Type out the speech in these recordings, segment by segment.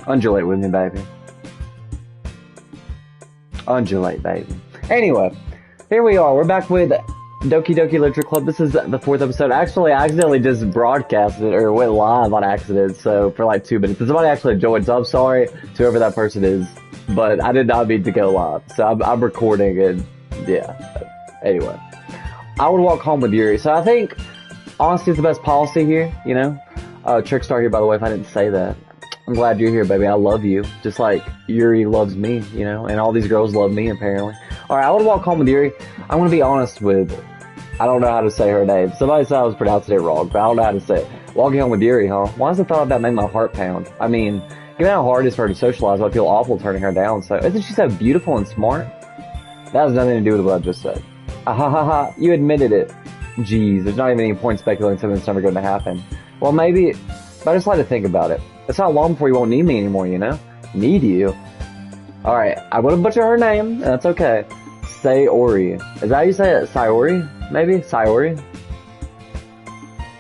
Undulate with me, baby. Undulate, baby. Anyway, here we are. We're back with Doki Doki Literature Club. This is the 4th episode. Actually, I accidentally just broadcasted or went live on accident, so for like 2 minutes. Somebody actually joined, so I'm sorry to whoever that person is, but I did not mean to go live. So I'm recording, and yeah. Anyway, I would walk home with Yuri. So I think honesty is the best policy here, you know? Trickstar here, by the way, if I didn't say that. I'm glad you're here, baby. I love you. Just like Yuri loves me, you know? And all these girls love me, apparently. Alright, I would walk home with Yuri. I'm gonna be honest with... I don't know how to say her name. Somebody said I was pronouncing it wrong, but I don't know how to say it. Walking home with Yuri, huh? Why does the thought of that make my heart pound? I mean, given how hard it is for her to socialize, I feel awful turning her down. So, isn't she so beautiful and smart? That has nothing to do with what I just said. Ah ha ha ha, you admitted it. Jeez, there's not even any point speculating something that's never going to happen. Well, maybe, but I just like to think about it. It's not long before you won't need me anymore, you know? Need you. Alright, I'm going to butcher her name, and that's okay. Sayori. Is that how you say it? Sayori? Maybe? Sayori?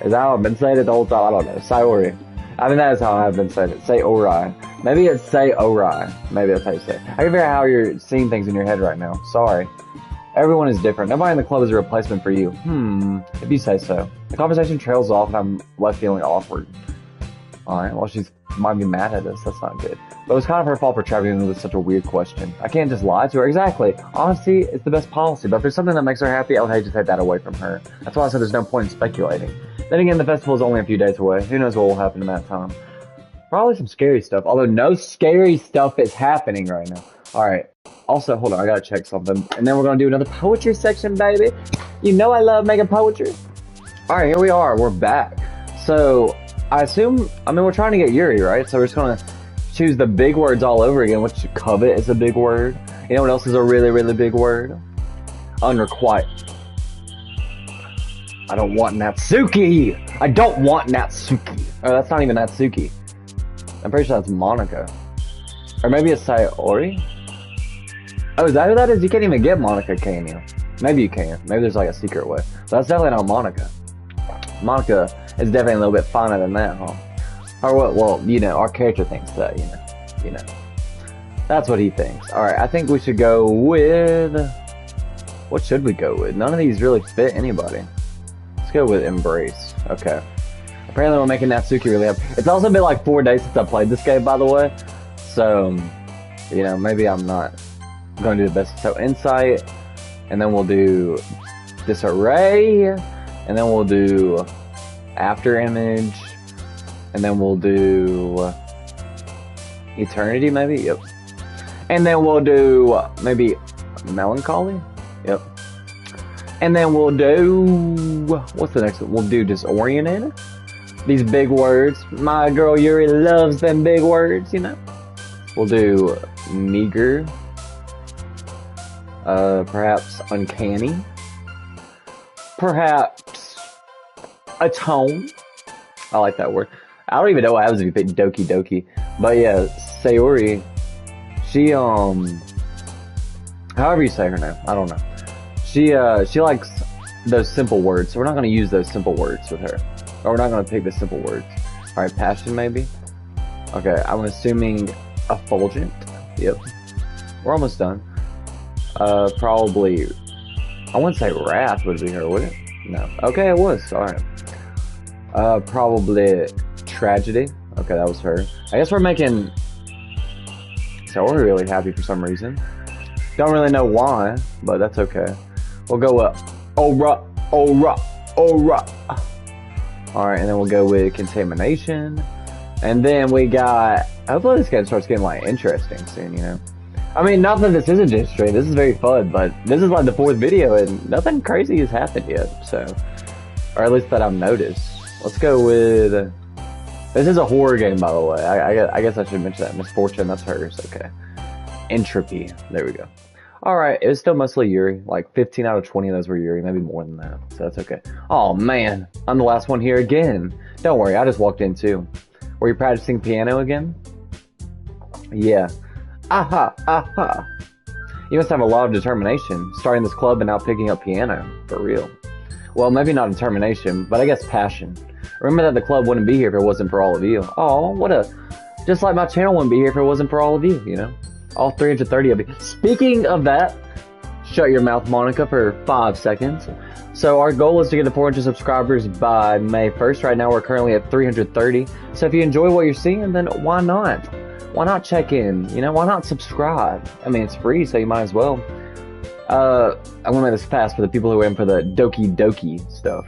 Is that how I've been saying it the whole time? I don't know. Sayori. I mean, that is how I've been saying it. Sayori. Maybe it's Sayori. Maybe that's how you say it. I can figure out how you're seeing things in your head right now. Sorry. Everyone is different. Nobody in the club is a replacement for you. If you say so. The conversation trails off and I'm left feeling awkward. Alright, well, she's might be mad at us. That's not good. But it was kind of her fault for traveling with such a weird question. I can't just lie to her. Exactly. Honesty is the best policy, but if there's something that makes her happy, I would hate to take that away from her. That's why I said there's no point in speculating. Then again, the festival is only a few days away. Who knows what will happen in that time? Probably some scary stuff, although no scary stuff is happening right now. Alright. Also, hold on, I gotta check something. And then we're gonna do another poetry section, baby. You know I love making poetry. Alright, here we are. We're back. So, I mean, we're trying to get Yuri, right? So we're just gonna choose the big words all over again, which covet is a big word. You know what else is a really, really big word? Unrequited. I don't want Natsuki! I don't want Natsuki! Oh, that's not even Natsuki. I'm pretty sure that's Monica. Or maybe it's Sayori? Oh, is that who that is? You can't even get Monica, can you? Maybe you can. Maybe there's like a secret way. But that's definitely not Monica. Monica is definitely a little bit finer than that, huh? Or what? Well, you know, our character thinks that, you know. That's what he thinks. Alright, I think we should go with... What should we go with? None of these really fit anybody. Let's go with Embrace. Okay. Apparently we're making Natsuki really happy. It's also been like 4 days since I played this game, by the way. So, you know, maybe I'm not going to do the best. So, Insight. And then we'll do Disarray. And then we'll do After Image. And then we'll do Eternity, maybe? Yep. And then we'll do maybe Melancholy? Yep. And then we'll do... What's the next one? We'll do Disoriented. These big words. My girl Yuri loves them big words, you know? We'll do Meager. Perhaps Uncanny. Perhaps Atone. I like that word. I don't even know what happens if you pick Doki Doki. But yeah, Sayori, she, however you say her name, I don't know. She likes those simple words, so we're not going to use those simple words with her. Or we're not going to pick the simple words. Alright, Passion maybe? Okay, I'm assuming Effulgent. Yep. We're almost done. Probably, I wouldn't say Wrath would be her, would it? No. Okay, it was. Alright. Probably Tragedy. Okay, that was her. I guess we're making... So we're really happy for some reason. Don't really know why, but that's okay. We'll go with Aura. Alright, and then we'll go with Contamination. And then we got... Hopefully this game starts getting, like, interesting soon, you know? I mean, not that this isn't interesting. This is very fun, but this is, like, the 4th video, and nothing crazy has happened yet, so... Or at least that I've noticed. Let's go with... This is a horror game, by the way. I guess I should mention that. Misfortune, that's hers. Okay. Entropy. There we go. Alright, it was still mostly Yuri. Like, 15 out of 20 of those were Yuri. Maybe more than that. So that's okay. Oh, man. I'm the last one here again. Don't worry, I just walked in, too. Were you practicing piano again? Yeah. Aha, aha. You must have a lot of determination. Starting this club and now picking up piano. For real. Well, maybe not determination, but I guess passion. Remember that the club wouldn't be here if it wasn't for all of you. Oh, what a Just like my channel wouldn't be here if it wasn't for all of you, you know? All 330 of you. Speaking of that, shut your mouth, Monica, for 5 seconds. So our goal is to get to 400 subscribers by May 1st. Right now we're currently at 330. So if you enjoy what you're seeing, then why not? Why not check in? You know, why not subscribe? I mean, it's free, so you might as well. I'm gonna make this fast for the people who are in for the Doki Doki stuff.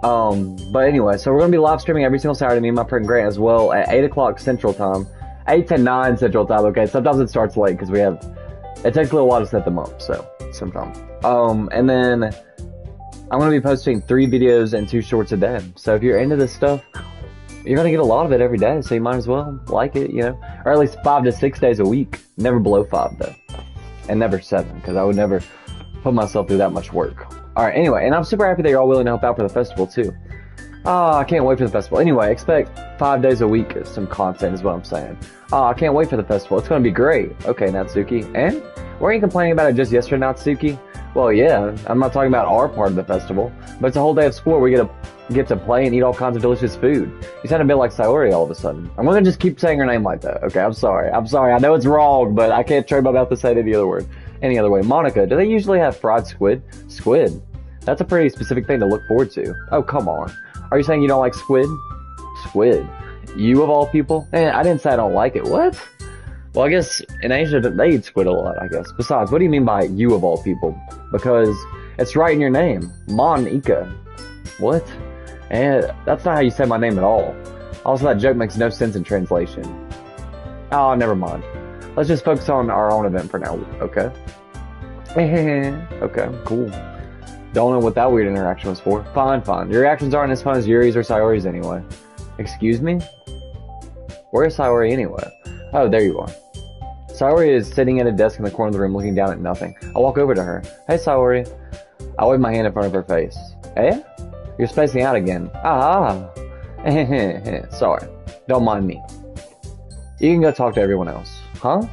But anyway, so we're gonna be live streaming every single Saturday, me and my friend Grant as well, at 8 o'clock Central Time. 8 to 9 Central Time, okay? Sometimes it starts late, because it takes a little while to set them up, so, sometimes. And then, I'm gonna be posting 3 videos and 2 shorts a day. So if you're into this stuff, you're gonna get a lot of it every day, so you might as well like it, you know? Or at least 5 to 6 days a week. Never below 5, though. And never 7, because I would never put myself through that much work. Alright, anyway, and I'm super happy that you're all willing to help out for the festival, too. I can't wait for the festival. Anyway, expect 5 days a week of some content is what I'm saying. I can't wait for the festival. It's gonna be great. Okay, Natsuki. And? Weren't you complaining about it just yesterday, Natsuki? Well, yeah, I'm not talking about our part of the festival, but it's a whole day of school where we get to play and eat all kinds of delicious food. You sound a bit like Sayori all of a sudden. I'm gonna just keep saying her name like that. Okay, I'm sorry. I know it's wrong, but I can't train my mouth to say it any other way. Monica, do they usually have fried squid? Squid? That's a pretty specific thing to look forward to. Oh, come on. Are you saying you don't like squid? Squid. You of all people? I didn't say I don't like it. What? Well, I guess in Asia they eat squid a lot, I guess. Besides, what do you mean by you of all people? Because it's right in your name. Monica. What? That's not how you say my name at all. Also, that joke makes no sense in translation. Oh, never mind. Let's just focus on our own event for now, okay? Okay, cool. Don't know what that weird interaction was for. Fine. Your reactions aren't as fun as Yuri's or Sayori's anyway. Excuse me? Where is Sayori anyway? Oh, there you are. Sayori is sitting at a desk in the corner of the room looking down at nothing. I walk over to her. Hey, Sayori. I wave my hand in front of her face. Eh? You're spacing out again. Ah. Sorry. Don't mind me. You can go talk to everyone else. Huh?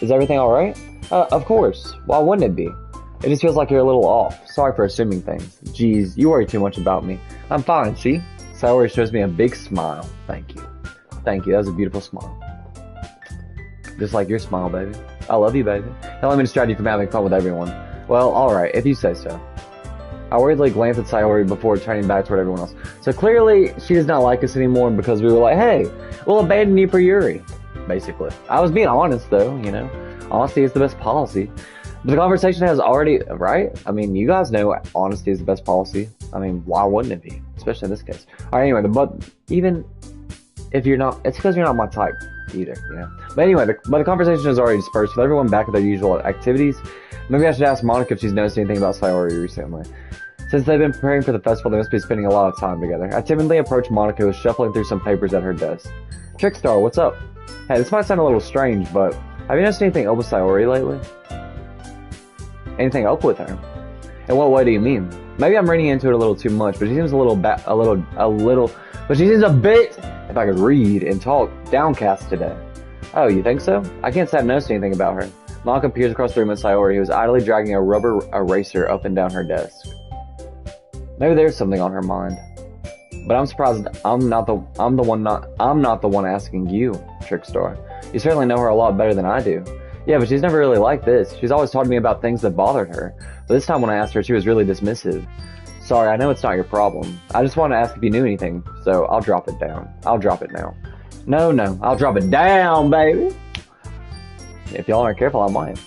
Is everything alright? Of course. Why wouldn't it be? It just feels like you're a little off. Sorry for assuming things. Jeez, you worry too much about me. I'm fine, see? Sayori shows me a big smile. Thank you. Thank you, that was a beautiful smile. Just like your smile, baby. I love you, baby. Now let me distract you from having fun with everyone. Well, alright, if you say so. I worriedly glanced at Sayori before turning back toward everyone else. So clearly, she does not like us anymore because we were like, hey, we'll abandon you for Yuri. Basically. I was being honest, though, you know. Honesty is the best policy. But the conversation has already, right? I mean, you guys know honesty is the best policy. I mean, why wouldn't it be? Especially in this case. Alright, anyway, but even if you're not, it's because you're not my type either, you know. But anyway, the conversation is already dispersed with everyone back at their usual activities. Maybe I should ask Monica if she's noticed anything about Sayori recently. Since they've been preparing for the festival, they must be spending a lot of time together. I timidly approach Monica, who is shuffling through some papers at her desk. Trickstar, what's up? Hey, this might sound a little strange, but have you noticed anything up with Sayori lately? Anything up with her? In what way do you mean? Maybe I'm reading into it a little too much, but she seems but she seems a bit, if I could read and talk, downcast today. Oh, you think so? I can't say I've noticed anything about her. Monica peers across the room at Sayori, who is idly dragging a rubber eraser up and down her desk. Maybe there's something on her mind. But I'm surprised I'm not the one asking you, Trickstar. You certainly know her a lot better than I do. Yeah, but she's never really like this. She's always talked to me about things that bothered her. But this time when I asked her, she was really dismissive. Sorry, I know it's not your problem. I just wanted to ask if you knew anything, so I'll drop it down. I'll drop it now. No, I'll drop it down, baby! If y'all aren't careful, I might.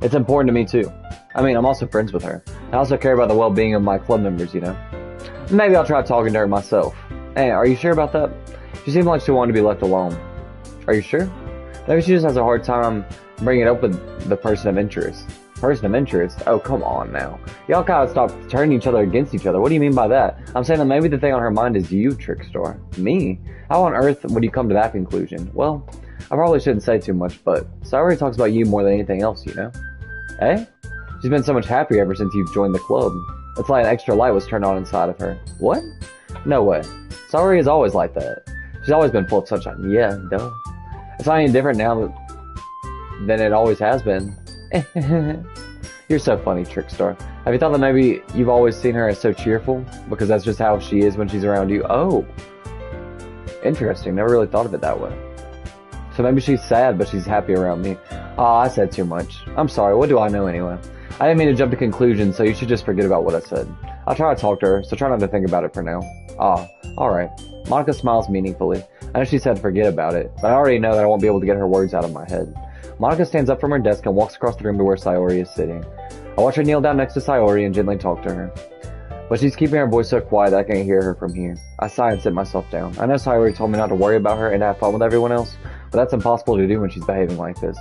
It's important to me, too. I mean, I'm also friends with her. I also care about the well-being of my club members, you know. Maybe I'll try talking to her myself. Hey, are you sure about that? She seemed like she wanted to be left alone. Are you sure? Maybe she just has a hard time bringing it up with the person of interest. Person of interest? Oh, come on now. Y'all gotta stop turning each other against each other. What do you mean by that? I'm saying that maybe the thing on her mind is you, Trickstar. Me? How on earth would you come to that conclusion? Well, I probably shouldn't say too much, but Sayori talks about you more than anything else, you know? Eh? She's been so much happier ever since you've joined the club. It's like an extra light was turned on inside of her. What? No way. Sayori is always like that. She's always been full of sunshine. Yeah, duh. It's not any different now than it always has been. You're so funny, Trickstar. Have you thought that maybe you've always seen her as so cheerful? Because that's just how she is when she's around you. Oh. Interesting. Never really thought of it that way. So maybe she's sad, but she's happy around me. Oh, I said too much. I'm sorry. What do I know anyway? I didn't mean to jump to conclusions, so you should just forget about what I said. I'll try to talk to her, so try not to think about it for now. Ah, alright. Monica smiles meaningfully. I know she said forget about it, but I already know that I won't be able to get her words out of my head. Monica stands up from her desk and walks across the room to where Sayori is sitting. I watch her kneel down next to Sayori and gently talk to her. But she's keeping her voice so quiet that I can't hear her from here. I sigh and sit myself down. I know Sayori told me not to worry about her and have fun with everyone else, but that's impossible to do when she's behaving like this.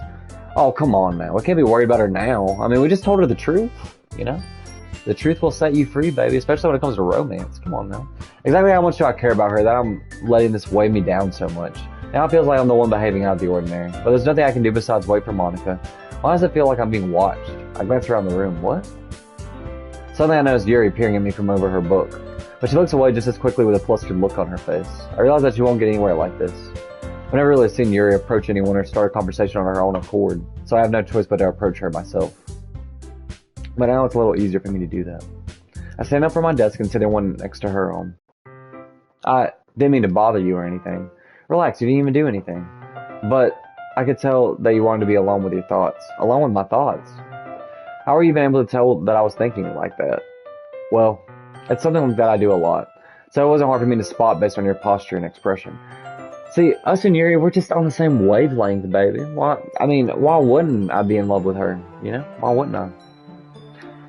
Oh, come on now. We can't be worried about her now. I mean, we just told her the truth, you know? The truth will set you free, baby, especially when it comes to romance. Come on now. Exactly how much do I care about her that I'm letting this weigh me down so much? Now it feels like I'm the one behaving out of the ordinary. But there's nothing I can do besides wait for Monica. Why does it feel like I'm being watched? I glance around the room. What? Suddenly I notice Yuri peering at me from over her book. But she looks away just as quickly with a flustered look on her face. I realize that she won't get anywhere like this. I've never really seen Yuri approach anyone or start a conversation on her own accord, so I have no choice but to approach her myself. But now it's a little easier for me to do that. I stand up from my desk and sit in one next to her own. I didn't mean to bother you or anything. Relax, you didn't even do anything. But I could tell that you wanted to be alone with your thoughts. Alone with my thoughts. How were you even able to tell that I was thinking like that? Well, it's something that I do a lot. So it wasn't hard for me to spot based on your posture and expression. See, us and Yuri, we're just on the same wavelength, baby. Why wouldn't I be in love with her? You know? Why wouldn't I?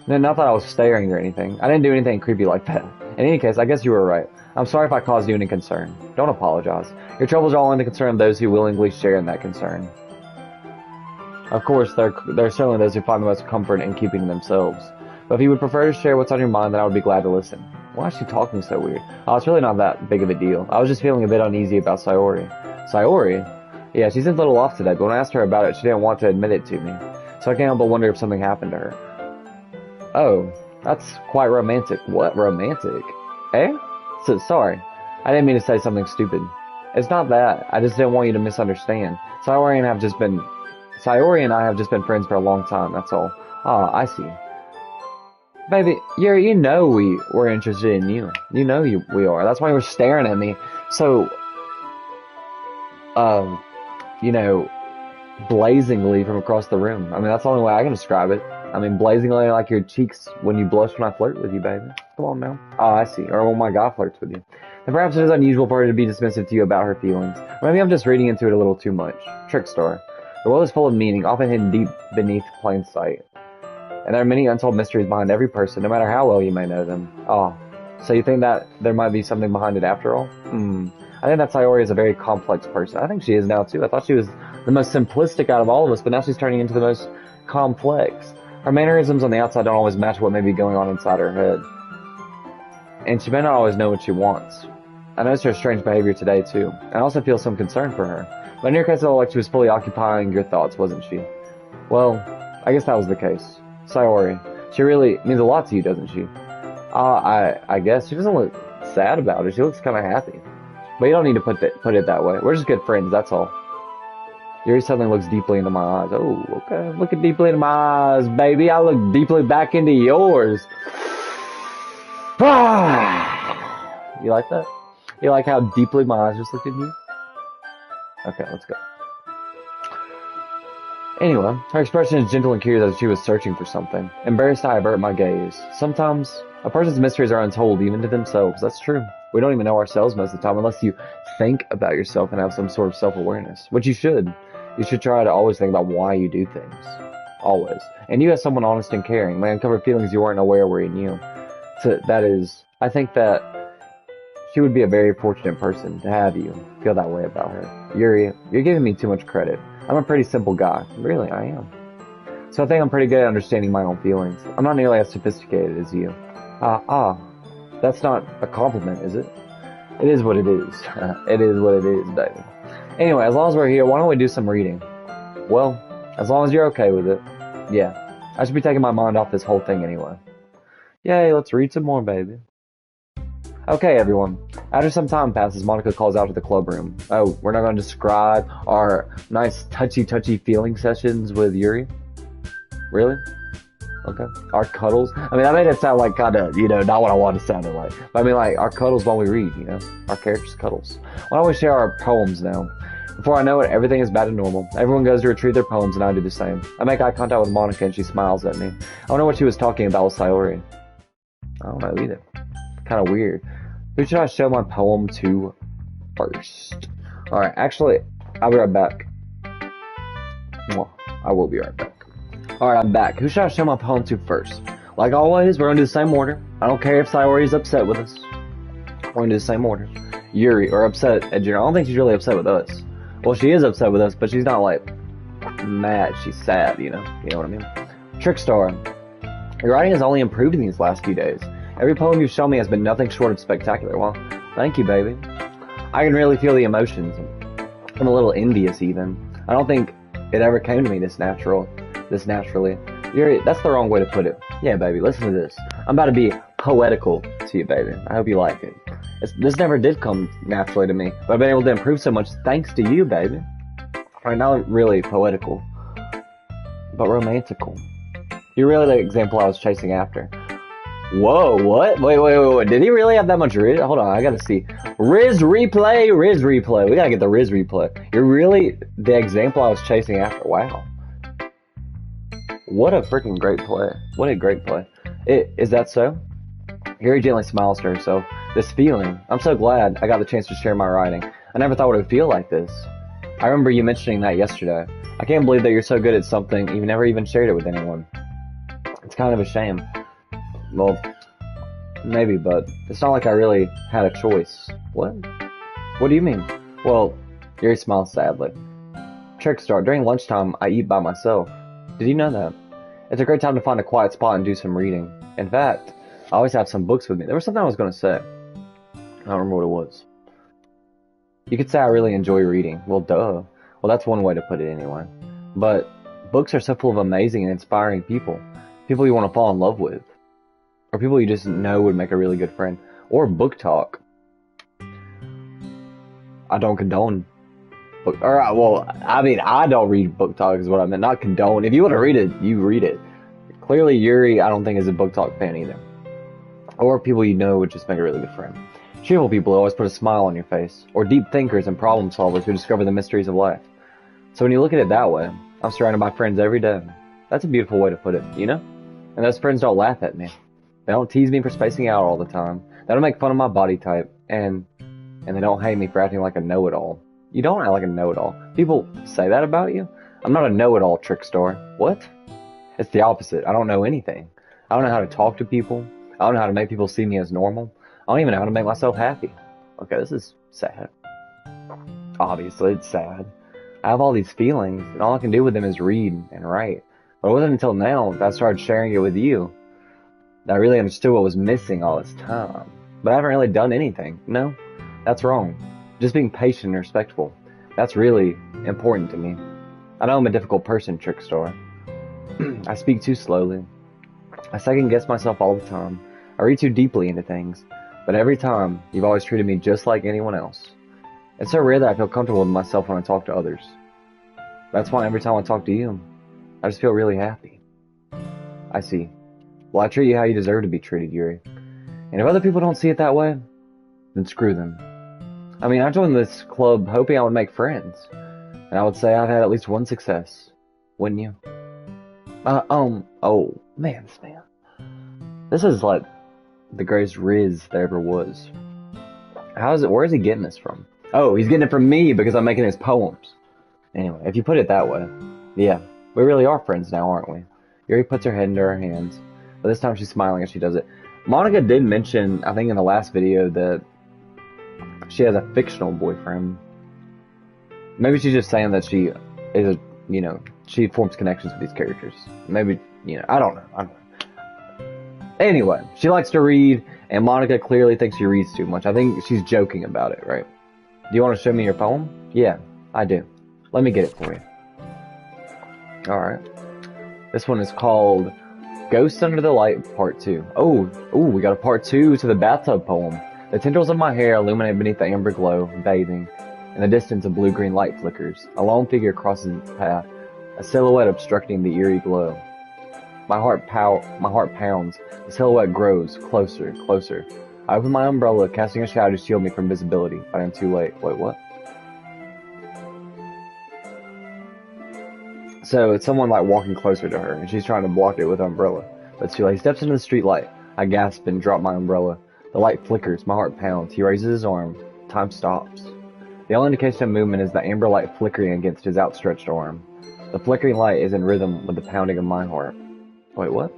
Not that I was staring or anything. I didn't do anything creepy like that. In any case, I guess you were right. I'm sorry if I caused you any concern. Don't apologize. Your troubles are all in the concern of those who willingly share in that concern. Of course, there are certainly those who find the most comfort in keeping themselves. But if you would prefer to share what's on your mind, then I would be glad to listen. Why is she talking so weird? Oh, it's really not that big of a deal. I was just feeling a bit uneasy about Sayori. Sayori? Yeah, she seems a little off today, but when I asked her about it, she didn't want to admit it to me. So I can't help but wonder if something happened to her. Oh, that's quite romantic. What? Romantic? Eh? So, sorry. I didn't mean to say something stupid. It's not that. I just didn't want you to misunderstand. Sayori and I have just been friends for a long time, that's all. Ah, I see. Baby, you know we're interested in you. You know we are. That's why you were staring at me so, you know, blazingly from across the room. I mean, that's the only way I can describe it. I mean, blazingly like your cheeks when you blush when I flirt with you, baby. Come on now. Oh, I see. Or when my guy flirts with you. And perhaps it is unusual for her to be dismissive to you about her feelings. Or maybe I'm just reading into it a little too much. Trickstar. The world is full of meaning, often hidden deep beneath plain sight. And there are many untold mysteries behind every person, no matter how well you may know them. Oh, so you think that there might be something behind it after all? I think that Sayori is a very complex person. I think she is now too. I thought she was the most simplistic out of all of us, but now she's turning into the most complex. Her mannerisms on the outside don't always match what may be going on inside her head. And she may not always know what she wants. I noticed her strange behavior today too. I also feel some concern for her. But in your case, it looked like she was fully occupying your thoughts, wasn't she? Well, I guess that was the case. Sayori, she really means a lot to you, doesn't she? I guess. She doesn't look sad about it. She looks kind of happy. But you don't need to put it that way. We're just good friends, that's all. Yuri suddenly looks deeply into my eyes. Oh, okay. Looking deeply into my eyes, baby. I look deeply back into yours. You like that? You like how deeply my eyes just looked at you? Okay, let's go. Anyway, her expression is gentle and curious as if she was searching for something. Embarrassed, I avert my gaze. Sometimes, a person's mysteries are untold even to themselves. That's true. We don't even know ourselves most of the time unless you think about yourself and have some sort of self-awareness. Which you should. You should try to always think about why you do things. Always. And you as someone honest and caring may uncover feelings you weren't aware were in you. So that is, I think that she would be a very fortunate person to have you feel that way about her. Yuri, you're giving me too much credit. I'm a pretty simple guy. Really, I am. So I think I'm pretty good at understanding my own feelings. I'm not nearly as sophisticated as you. That's not a compliment, is it? It is what it is. It is what it is, baby. Anyway, as long as we're here, why don't we do some reading? Well, as long as you're okay with it. Yeah. I should be taking my mind off this whole thing anyway. Yay, let's read some more, baby. Okay, everyone. After some time passes, Monica calls out to the club room. Oh, we're not going to describe our nice touchy-touchy feeling sessions with Yuri? Really? Okay. Our cuddles. I mean, that made it sound like kind of, not what I wanted to sound like. But I mean, like, our cuddles while we read, Our characters' cuddles. Why don't we share our poems now? Before I know it, everything is back to normal. Everyone goes to retrieve their poems, and I do the same. I make eye contact with Monica, and she smiles at me. I wonder what she was talking about with Sayori. I don't know either. Kind of weird. Who should I show my poem to first? Alright, actually, I'll be right back. Well, I will be right back. Alright, I'm back. Who should I show my poem to first? Like always, we're going to do the same order. I don't care if Sayori is upset with us. We're going to do the same order. Yuri, or upset at Junior. I don't think she's really upset with us. Well, she is upset with us, but she's not, like, mad. She's sad, You know what I mean? Trickstar. Your writing has only improved in these last few days. Every poem you've shown me has been nothing short of spectacular. Well, thank you, baby. I can really feel the emotions. I'm a little envious, even. I don't think it ever came to me this naturally. Yuri, that's the wrong way to put it. Yeah, baby, listen to this. I'm about to be poetical to you, baby. I hope you like it. This never did come naturally to me, but I've been able to improve so much thanks to you, baby. Alright, not really poetical, but romantical. You're really the example I was chasing after. Whoa, what? Wait. Did he really have that much Riz? Hold on, I gotta see. Riz replay. We gotta get the Riz replay. You're really the example I was chasing after. Wow. What a freaking great play. What a great play. Is that so? Yuri gently smiles to herself. This feeling. I'm so glad I got the chance to share my writing. I never thought it would feel like this. I remember you mentioning that yesterday. I can't believe that you're so good at something you've never even shared it with anyone. It's kind of a shame. Well, maybe, but it's not like I really had a choice. What? What do you mean? Well, Yuri smiles sadly. Trickstar, during lunchtime, I eat by myself. Did you know that? It's a great time to find a quiet spot and do some reading. In fact, I always have some books with me. There was something I was going to say. I don't remember what it was. You could say I really enjoy reading. Well, duh. Well, that's one way to put it anyway. But books are so full of amazing and inspiring people. People you want to fall in love with. Or people you just know would make a really good friend. Or book talk. I don't condone book. I don't read book talk is what I meant. Not condone. If you want to read it, you read it. Clearly, Yuri, I don't think is a book talk fan either. Or people you know would just make a really good friend. Cheerful people always put a smile on your face. Or deep thinkers and problem solvers who discover the mysteries of life. So when you look at it that way, I'm surrounded by friends every day. That's a beautiful way to put it, And those friends don't laugh at me. They don't tease me for spacing out all the time. They don't make fun of my body type. And they don't hate me for acting like a know-it-all. You don't act like a know-it-all. People say that about you? I'm not a know-it-all, Trickstar. What? It's the opposite. I don't know anything. I don't know how to talk to people. I don't know how to make people see me as normal. I don't even know how to make myself happy. Okay, this is sad. Obviously, it's sad. I have all these feelings, and all I can do with them is read and write. But it wasn't until now that I started sharing it with you that I really understood what was missing all this time. But I haven't really done anything. No, that's wrong. Just being patient and respectful. That's really important to me. I know I'm a difficult person, Trickstar. I speak too slowly. I second guess myself all the time. I read too deeply into things. But every time, you've always treated me just like anyone else. It's so rare that I feel comfortable with myself when I talk to others. That's why every time I talk to you, I just feel really happy. I see. Well, I treat you how you deserve to be treated, Yuri. And if other people don't see it that way, then screw them. I mean, I joined this club hoping I would make friends. And I would say I've had at least one success. Wouldn't you? Oh, man, this man. This is like the greatest Riz there ever was. Where is he getting this from? Oh, he's getting it from me because I'm making his poems. Anyway, if you put it that way, yeah, we really are friends now, aren't we? Yuri puts her head into her hands, but this time she's smiling as she does it. Monica did mention, I think in the last video, that she has a fictional boyfriend. Maybe she's just saying that she is she forms connections with these characters. Maybe, I don't know. Anyway, she likes to read, and Monica clearly thinks she reads too much. I think she's joking about it, right? Do you want to show me your poem? Yeah, I do. Let me get it for you. Alright. This one is called Ghosts Under the Light, Part 2. Oh, we got a Part 2 to the bathtub poem. The tendrils of my hair illuminate beneath the amber glow, bathing. In the distance, a blue-green light flickers. A lone figure crosses its path, a silhouette obstructing the eerie glow. My heart pounds. The silhouette grows closer, closer. I open my umbrella, casting a shadow to shield me from visibility, but I'm too late. Wait, what? So it's someone like walking closer to her, and she's trying to block it with her umbrella. But it's too late. He steps into the street light. I gasp and drop my umbrella. The light flickers. My heart pounds. He raises his arm. Time stops. The only indication of movement is the amber light flickering against his outstretched arm. The flickering light is in rhythm with the pounding of my heart. Wait, what?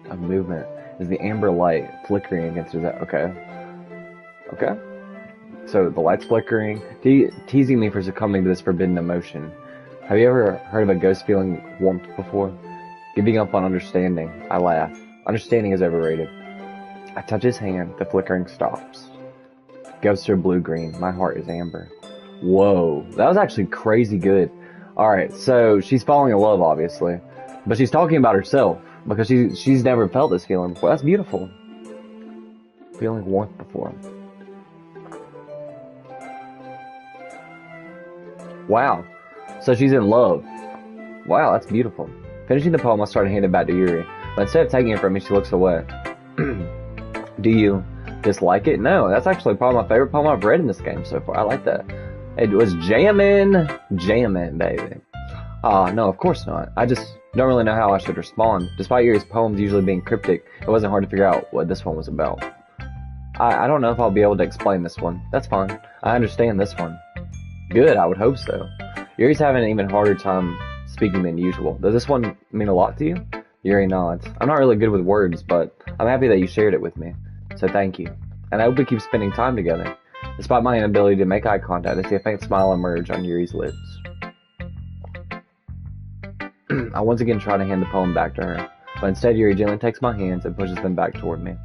A movement is the amber light flickering against his... Okay. Okay. So the light's flickering, teasing me for succumbing to this forbidden emotion. Have you ever heard of a ghost feeling warmth before? Giving up on understanding. I laugh. Understanding is overrated. I touch his hand. The flickering stops. Ghosts are blue-green. My heart is amber. Whoa. That was actually crazy good. Alright, so she's falling in love, obviously. But she's talking about herself. Because she's never felt this feeling before. That's beautiful. Feeling warmth before. Wow. So she's in love. Wow, that's beautiful. Finishing the poem, I started handing it back to Yuri. But instead of taking it from me, she looks away. Do you dislike it? No, that's actually probably my favorite poem I've read in this game so far. I like that. It was jammin', baby. No, of course not. I just don't really know how I should respond. Despite Yuri's poems usually being cryptic, it wasn't hard to figure out what this one was about. I don't know if I'll be able to explain this one. That's fine. I understand this one. Good, I would hope so. Yuri's having an even harder time speaking than usual. Does this one mean a lot to you? Yuri nods. I'm not really good with words, but I'm happy that you shared it with me. So thank you. And I hope we keep spending time together. Despite my inability to make eye contact, I see a faint smile emerge on Yuri's lips. I once again try to hand the poem back to her, but instead Yuri gently takes my hands and pushes them back toward me.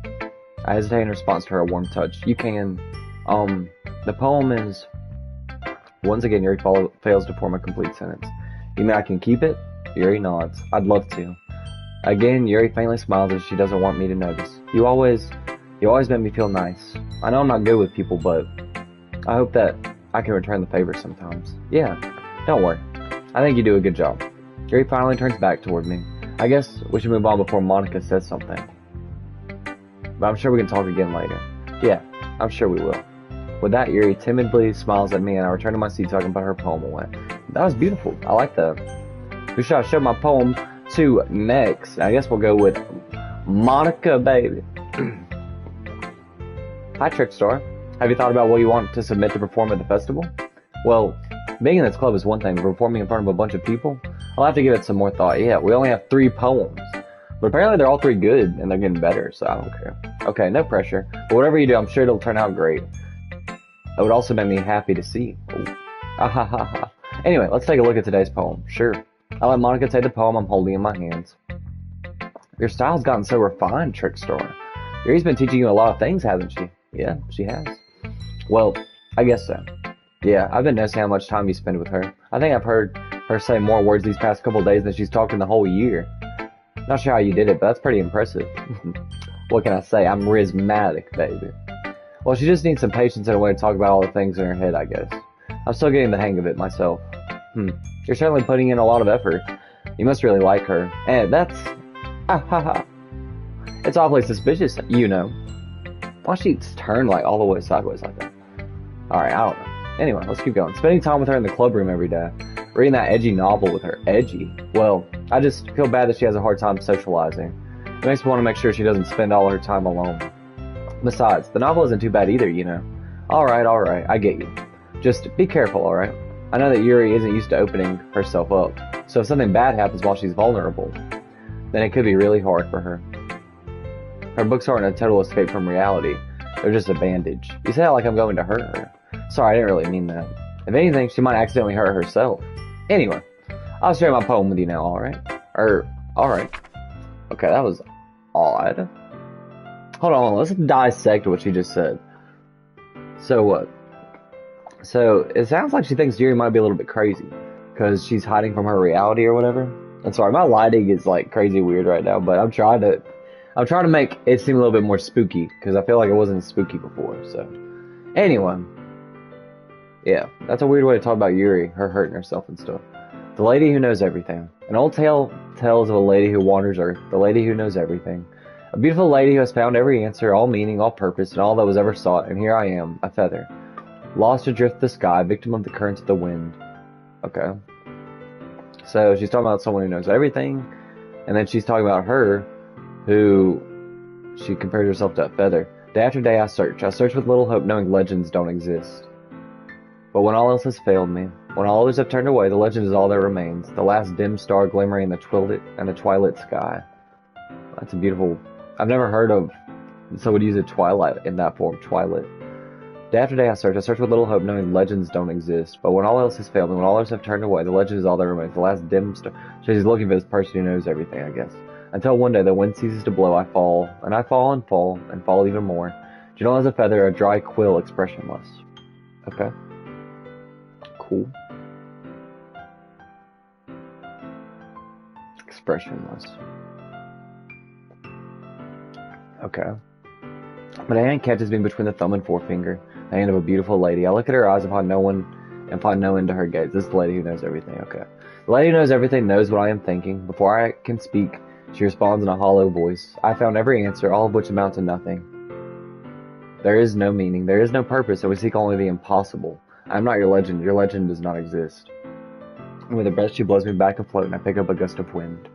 I hesitate in response to her warm touch. You can, the poem is... Once again, Yuri fails to form a complete sentence. You mean I can keep it? Yuri nods. I'd love to. Again, Yuri faintly smiles as she doesn't want me to notice. You always make me feel nice. I know I'm not good with people, but I hope that I can return the favor sometimes. Yeah, don't worry. I think you do a good job. Yuri finally turns back toward me. I guess we should move on before Monica says something. But I'm sure we can talk again later. Yeah, I'm sure we will. With that, Yuri timidly smiles at me, and I return to my seat so I can put her poem away. That was beautiful. I like that. Who should I show my poem to next? I guess we'll go with Monica, baby. Hi, Trickstar. Have you thought about what you want to submit to perform at the festival? Well, being in this club is one thing, but performing in front of a bunch of people, I'll have to give it some more thought. Yeah, we only have 3 poems. But apparently they're all 3 good, and they're getting better, so I don't care. Okay, no pressure. But whatever you do, I'm sure it'll turn out great. It would also make me happy to see. Anyway, let's take a look at today's poem. Sure. I'll let Monica take the poem I'm holding in my hands. Your style's gotten so refined, Trickstar. Yuri's been teaching you a lot of things, hasn't she? Yeah, she has. Well, I guess so. Yeah, I've been noticing how much time you spend with her. I think I've heard her say more words these past couple of days than she's talked in the whole year. Not sure how you did it, but that's pretty impressive. What can I say? I'm charismatic, baby. Well, she just needs some patience and a way to talk about all the things in her head, I guess. I'm still getting the hang of it myself. You're certainly putting in a lot of effort. You must really like her. And that's... It's awfully suspicious, you know. Why she turn like all the way sideways like that? Alright, I don't know. Anyway, let's keep going. Spending time with her in the club room every day. Reading that edgy novel with her. Edgy? Well, I just feel bad that she has a hard time socializing. It makes me want to make sure she doesn't spend all her time alone. Besides, the novel isn't too bad either, you know. Alright, I get you. Just be careful, alright? I know that Yuri isn't used to opening herself up, so if something bad happens while she's vulnerable, then it could be really hard for her. Her books aren't a total escape from reality. They're just a bandage. You say that like I'm going to hurt her. Sorry, I didn't really mean that. If anything, she might accidentally hurt herself. Anyway, I'll share my poem with you now, alright? Alright. Okay, that was odd. Hold on, let's dissect what she just said. So what? So, it sounds like she thinks Yuri might be a little bit crazy. Because she's hiding from her reality or whatever. I'm sorry, my lighting is like crazy weird right now, but I'm trying to make it seem a little bit more spooky. Because I feel like it wasn't spooky before, so. Anyway. Yeah, that's a weird way to talk about Yuri, her hurting herself and stuff. The lady who knows everything. An old tale tells of a lady who wanders Earth, the lady who knows everything. A beautiful lady who has found every answer, all meaning, all purpose, and all that was ever sought, and here I am, a feather. Lost adrift the sky, victim of the currents of the wind. Okay. So she's talking about someone who knows everything, and then she's talking about her, who she compares herself to a feather. Day after day I search with little hope, knowing legends don't exist. But when all else has failed me, when all others have turned away, the legend is all that remains, the last dim star glimmering in the twilight sky. That's a beautiful... I've never heard of someone use a twilight in that form, twilight. Day after day I search with little hope, knowing legends don't exist. But when all else has failed me, when all others have turned away, the legend is all that remains, the last dim star... So she's looking for this person who knows everything, I guess. Until one day the wind ceases to blow, I fall, and I fall and fall, and fall even more. Gentle as a feather, a dry quill, expressionless. Okay. Cool. Expressionless. Okay. But a hand catches me between the thumb and forefinger, the hand of a beautiful lady. I look at her eyes and find no end to her gaze. This is the lady who knows everything. Okay. The lady who knows everything knows what I am thinking. Before I can speak, she responds in a hollow voice. I found every answer, all of which amount to nothing. There is no meaning, there is no purpose, and we seek only the impossible. I am not your legend does not exist. And with her breath she blows me back afloat, and I pick up a gust of wind.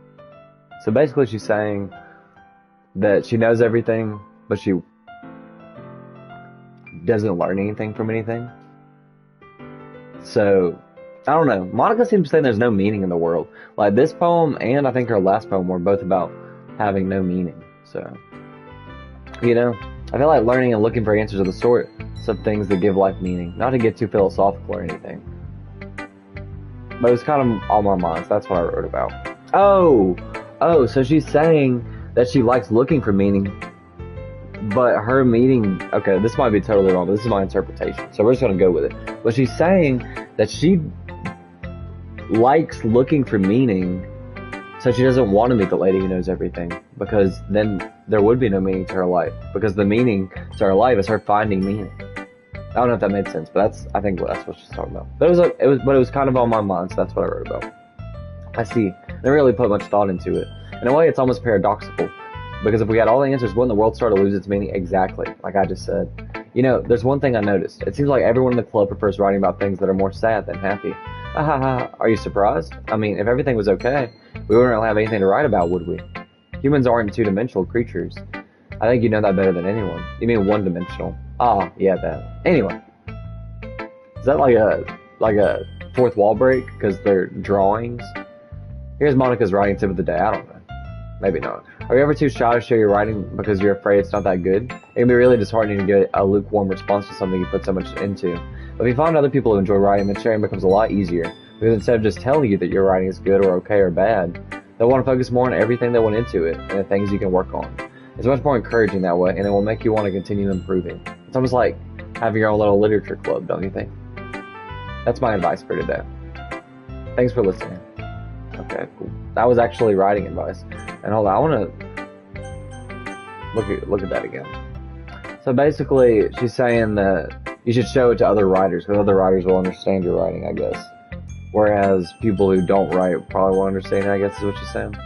So basically she's saying that she knows everything, but she doesn't learn anything from anything. So, I don't know. Monica seems to say there's no meaning in the world. Like this poem and I think her last poem were both about having no meaning. So, you know, I feel like learning and looking for answers of the sort of things that give life meaning. Not to get too philosophical or anything. But it was kind of on my mind, so that's what I wrote about. Oh, so she's saying that she likes looking for meaning, but her meaning, okay, this might be totally wrong, but this is my interpretation, so we're just going to go with it. But she's saying that she likes looking for meaning, so she doesn't want to meet the lady who knows everything, because then there would be no meaning to her life, because the meaning to her life is her finding meaning. I don't know if that made sense, but I think that's what she's talking about. But it was kind of on my mind, so that's what I wrote about. I see. I didn't really put much thought into it. In a way, it's almost paradoxical, because if we had all the answers, wouldn't the world start to lose its meaning? Exactly, like I just said. You know, there's one thing I noticed. It seems like everyone in the club prefers writing about things that are more sad than happy. Are you surprised? I mean, if everything was okay, we wouldn't really have anything to write about, would we? Humans aren't two-dimensional creatures. I think you know that better than anyone. You mean one-dimensional. Ah, yeah, that. Anyway. Is that like a fourth wall break? Because they're drawings? Here's Monica's writing tip of the day. I don't know. Maybe not. Are you ever too shy to share your writing because you're afraid it's not that good? It can be really disheartening to get a lukewarm response to something you put so much into. But if you find other people who enjoy writing, then sharing becomes a lot easier. Because instead of just telling you that your writing is good or okay or bad, they'll want to focus more on everything that went into it and the things you can work on. It's much more encouraging that way, and it will make you want to continue improving. It's almost like having your own little literature club, don't you think? That's my advice for today. Thanks for listening. Okay, cool. That was actually writing advice. And hold on, I want to look at that again. So basically, she's saying that you should show it to other writers, because other writers will understand your writing, I guess. Whereas people who don't write probably won't understand it, I guess is what she's saying.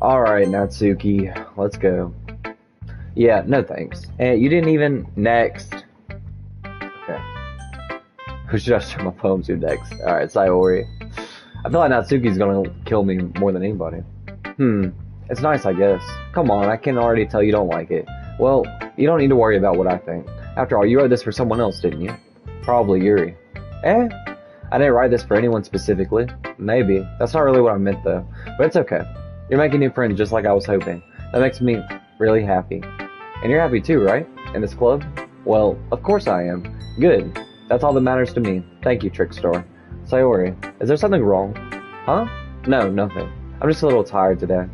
Alright, Natsuki, let's go. Yeah, no thanks. And you didn't even... Next. Okay. Who should I start my poem to next? Alright, Sayori. I feel like Natsuki's gonna kill me more than anybody. It's nice, I guess. Come on, I can already tell you don't like it. Well, you don't need to worry about what I think. After all, you wrote this for someone else, didn't you? Probably Yuri. I didn't write this for anyone specifically. Maybe. That's not really what I meant, though. But it's okay. You're making new friends just like I was hoping. That makes me really happy. And you're happy too, right? In this club? Well, of course I am. Good. That's all that matters to me. Thank you, Trickstar. Sayori, is there something wrong? Huh? No, nothing. I'm just a little tired today.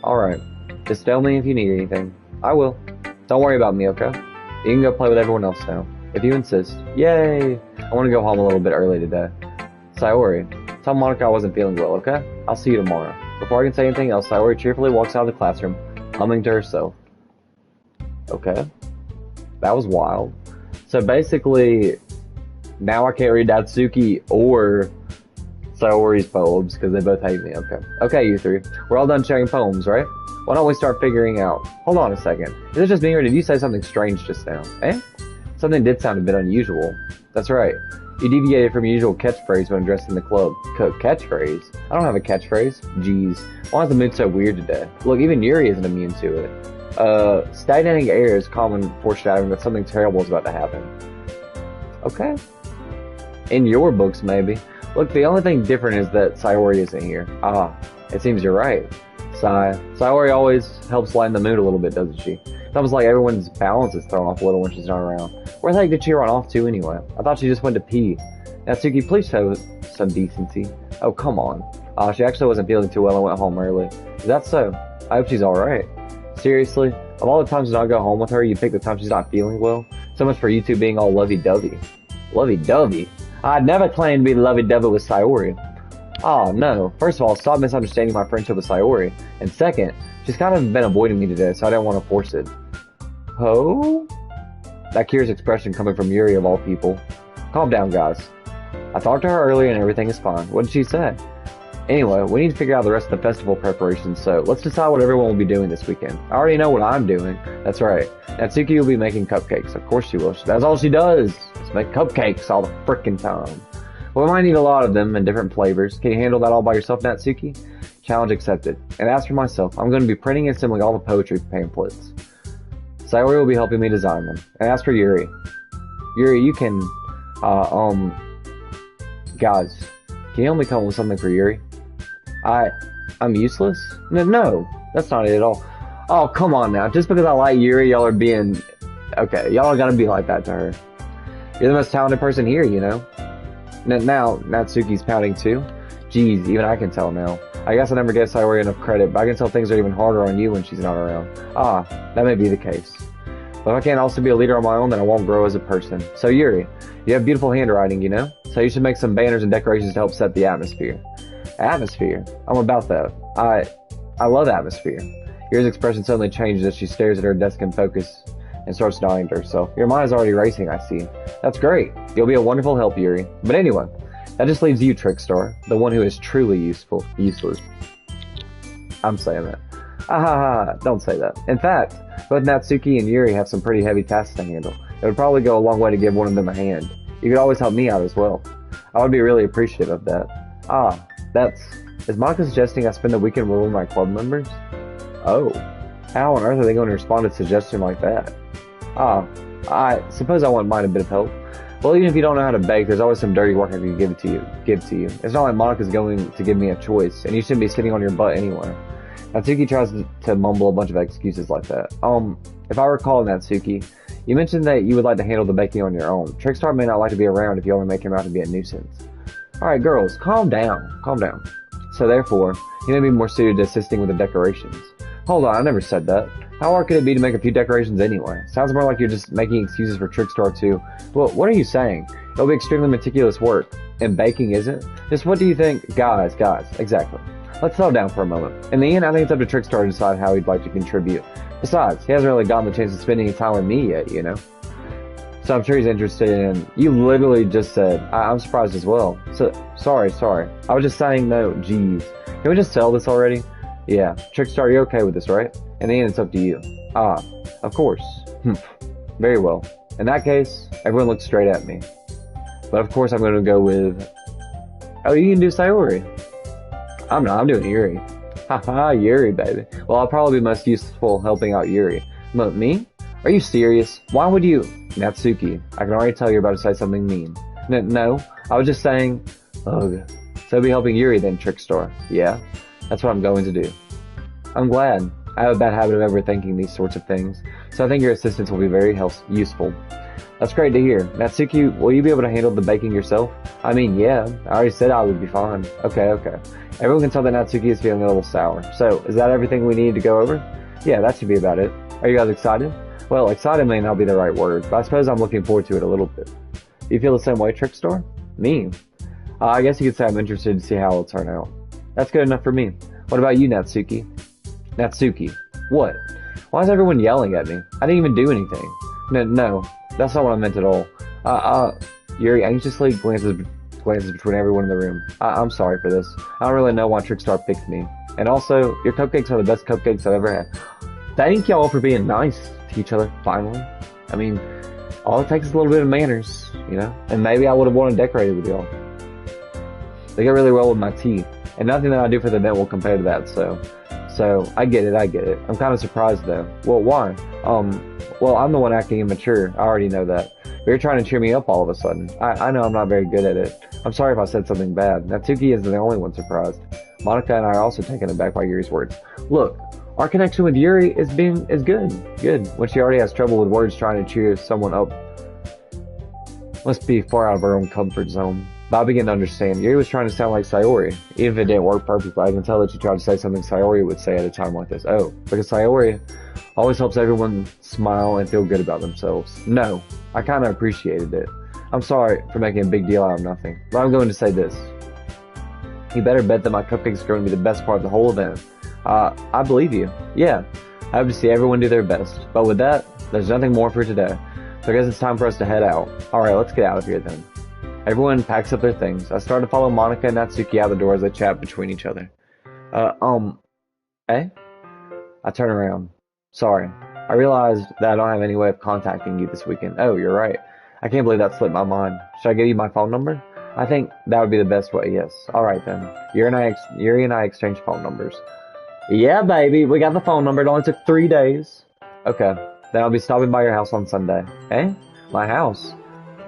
Alright. Just tell me if you need anything. I will. Don't worry about me, okay? You can go play with everyone else now. If you insist. Yay! I want to go home a little bit early today. Sayori, tell Monica I wasn't feeling well, okay? I'll see you tomorrow. Before I can say anything else, Sayori cheerfully walks out of the classroom, humming to herself. Okay. That was wild. So basically, now I can't read Natsuki or Sayori's poems, because they both hate me. Okay. Okay, you three. We're all done sharing poems, right? Why don't we start figuring out... Hold on a second. Is it just me, or did you say something strange just now? Eh? Something did sound a bit unusual. That's right. You deviated from your usual catchphrase when addressing the club. Catchphrase? I don't have a catchphrase. Jeez. Why is the mood so weird today? Look, even Yuri isn't immune to it. Stagnating air is common foreshadowing that something terrible is about to happen. Okay. In your books, maybe. Look, the only thing different is that Sayori isn't here. Ah, it seems you're right. Sayori always helps lighten the mood a little bit, doesn't she? It's almost like everyone's balance is thrown off a little when she's not around. Where the heck did she run off to anyway? I thought she just went to pee. Natsuki, please show some decency. Oh, come on. She actually wasn't feeling too well and went home early. Is that so? I hope she's alright. Seriously? Of all the times that I go home with her, you pick the time she's not feeling well? So much for you two being all lovey-dovey. Lovey-dovey? I'd never claimed to be lovey-dovey with Sayori. Oh, no. First of all, stop misunderstanding my friendship with Sayori. And second, she's kind of been avoiding me today, so I didn't want to force it. Oh? That curious expression coming from Yuri of all people. Calm down, guys. I talked to her earlier and everything is fine. What did she say? Anyway, we need to figure out the rest of the festival preparations, so let's decide what everyone will be doing this weekend. I already know what I'm doing. That's right. Natsuki will be making cupcakes. Of course she will. That's all she does. Just make cupcakes all the frickin' time. Well, we might need a lot of them in different flavors. Can you handle that all by yourself, Natsuki? Challenge accepted. And as for myself, I'm going to be printing and assembling all the poetry pamphlets. Sayori will be helping me design them. And as for Yuri, you can, guys, can you help me come up with something for Yuri? I'm useless? No, that's not it at all. Oh, come on now. Just because I like Yuri, y'all are being, okay, y'all are gonna be like that to her. You're the most talented person here, you know? Now, Natsuki's pouting too? Jeez, even I can tell now. I guess I never gave Sayori enough credit, but I can tell things are even harder on you when she's not around. Ah, that may be the case. But if I can't also be a leader on my own, then I won't grow as a person. So Yuri, you have beautiful handwriting, you know? So you should make some banners and decorations to help set the atmosphere. Atmosphere? I'm about that. I love atmosphere. Yuri's expression suddenly changes as she stares at her desk in focus and starts nodding to herself. Your mind is already racing, I see. That's great. You'll be a wonderful help, Yuri. But anyway, that just leaves you, Trickstar, the one who is truly useless. I'm saying that. Don't say that. In fact, both Natsuki and Yuri have some pretty heavy tasks to handle. It would probably go a long way to give one of them a hand. You could always help me out as well. I would be really appreciative of that. Is Monica suggesting I spend the weekend with one of my club members? Oh. How on earth are they going to respond to a suggestion like that? I suppose I wouldn't mind a bit of help. Well, even if you don't know how to bake, there's always some dirty work I can give to you. It's not like Monica's going to give me a choice, and you shouldn't be sitting on your butt anyway. Natsuki tries to mumble a bunch of excuses like that. If I recall, Natsuki, you mentioned that you would like to handle the baking on your own. Trickstar may not like to be around if you only make him out to be a nuisance. Alright, girls, calm down. So therefore, you may be more suited to assisting with the decorations. Hold on, I never said that. How hard could it be to make a few decorations anyway? Sounds more like you're just making excuses for Trickstar too. Well, what are you saying? It'll be extremely meticulous work. And baking isn't? Just what do you think? Guys, exactly. Let's settle down for a moment. In the end, I think it's up to Trickstar to decide how he'd like to contribute. Besides, he hasn't really gotten the chance of spending any time with me yet, you know? So I'm sure he's interested in... You literally just said... I'm surprised as well. So, sorry. I was just saying no, jeez. Can we just settle this already? Yeah. Trickstar, you're okay with this, right? In the end, it's up to you. Of course. Very well. In that case, everyone looks straight at me. But of course I'm going to go with... Oh, you can do Sayori. I'm not, I'm doing Yuri. Haha, Yuri, baby. Well, I'll probably be most useful helping out Yuri. But me? Are you serious? Why would you... Natsuki, I can already tell you're about to say something mean. No, I was just saying... Ugh. So be helping Yuri then, Trickstar. Yeah, that's what I'm going to do. I'm glad. I have a bad habit of overthinking these sorts of things, so I think your assistance will be very useful. That's great to hear. Natsuki, will you be able to handle the baking yourself? I mean, yeah, I already said I would be fine. Okay. Everyone can tell that Natsuki is feeling a little sour. So, is that everything we need to go over? Yeah, that should be about it. Are you guys excited? Well, excited may not be the right word, but I suppose I'm looking forward to it a little bit. Do you feel the same way, Trickstar? Me? I guess you could say I'm interested to see how it'll turn out. That's good enough for me. What about you, Natsuki? Natsuki. What? Why is everyone yelling at me? I didn't even do anything. No, that's not what I meant at all. Yuri anxiously glances glances between everyone in the room. I'm sorry for this. I don't really know why Trickstar picked me. And also, your cupcakes are the best cupcakes I've ever had. Thank y'all for being nice to each other, finally. I mean, all it takes is a little bit of manners, you know? And maybe I would have wanted decorated with y'all. They go really well with my tea. And nothing that I do for the event will compare to that, so I get it. I'm kind of surprised though. Well, why? Well, I'm the one acting immature. I already know that. But you're trying to cheer me up all of a sudden. I know I'm not very good at it. I'm sorry if I said something bad. Natsuki isn't the only one surprised. Monica and I are also taken aback by Yuri's words. Look, our connection with Yuri is good. When she already has trouble with words trying to cheer someone up. Must be far out of her own comfort zone. But I begin to understand. Yuri was trying to sound like Sayori. Even if it didn't work perfectly, I can tell that she tried to say something Sayori would say at a time like this. Oh, because Sayori always helps everyone smile and feel good about themselves. No, I kind of appreciated it. I'm sorry for making a big deal out of nothing, but I'm going to say this. You better bet that my cupcakes are going to be the best part of the whole event. I believe you. Yeah, I hope to see everyone do their best. But with that, there's nothing more for today. So I guess it's time for us to head out. Alright, let's get out of here then. Everyone packs up their things. I start to follow Monica and Natsuki out the door as they chat between each other. Eh? I turn around. Sorry. I realized that I don't have any way of contacting you this weekend. Oh, you're right. I can't believe that slipped my mind. Should I give you my phone number? I think that would be the best way, yes. Alright then. Yuri and I exchange phone numbers. Yeah, baby, we got the phone number. It only took 3 days. Okay. Then I'll be stopping by your house on Sunday. Eh? My house?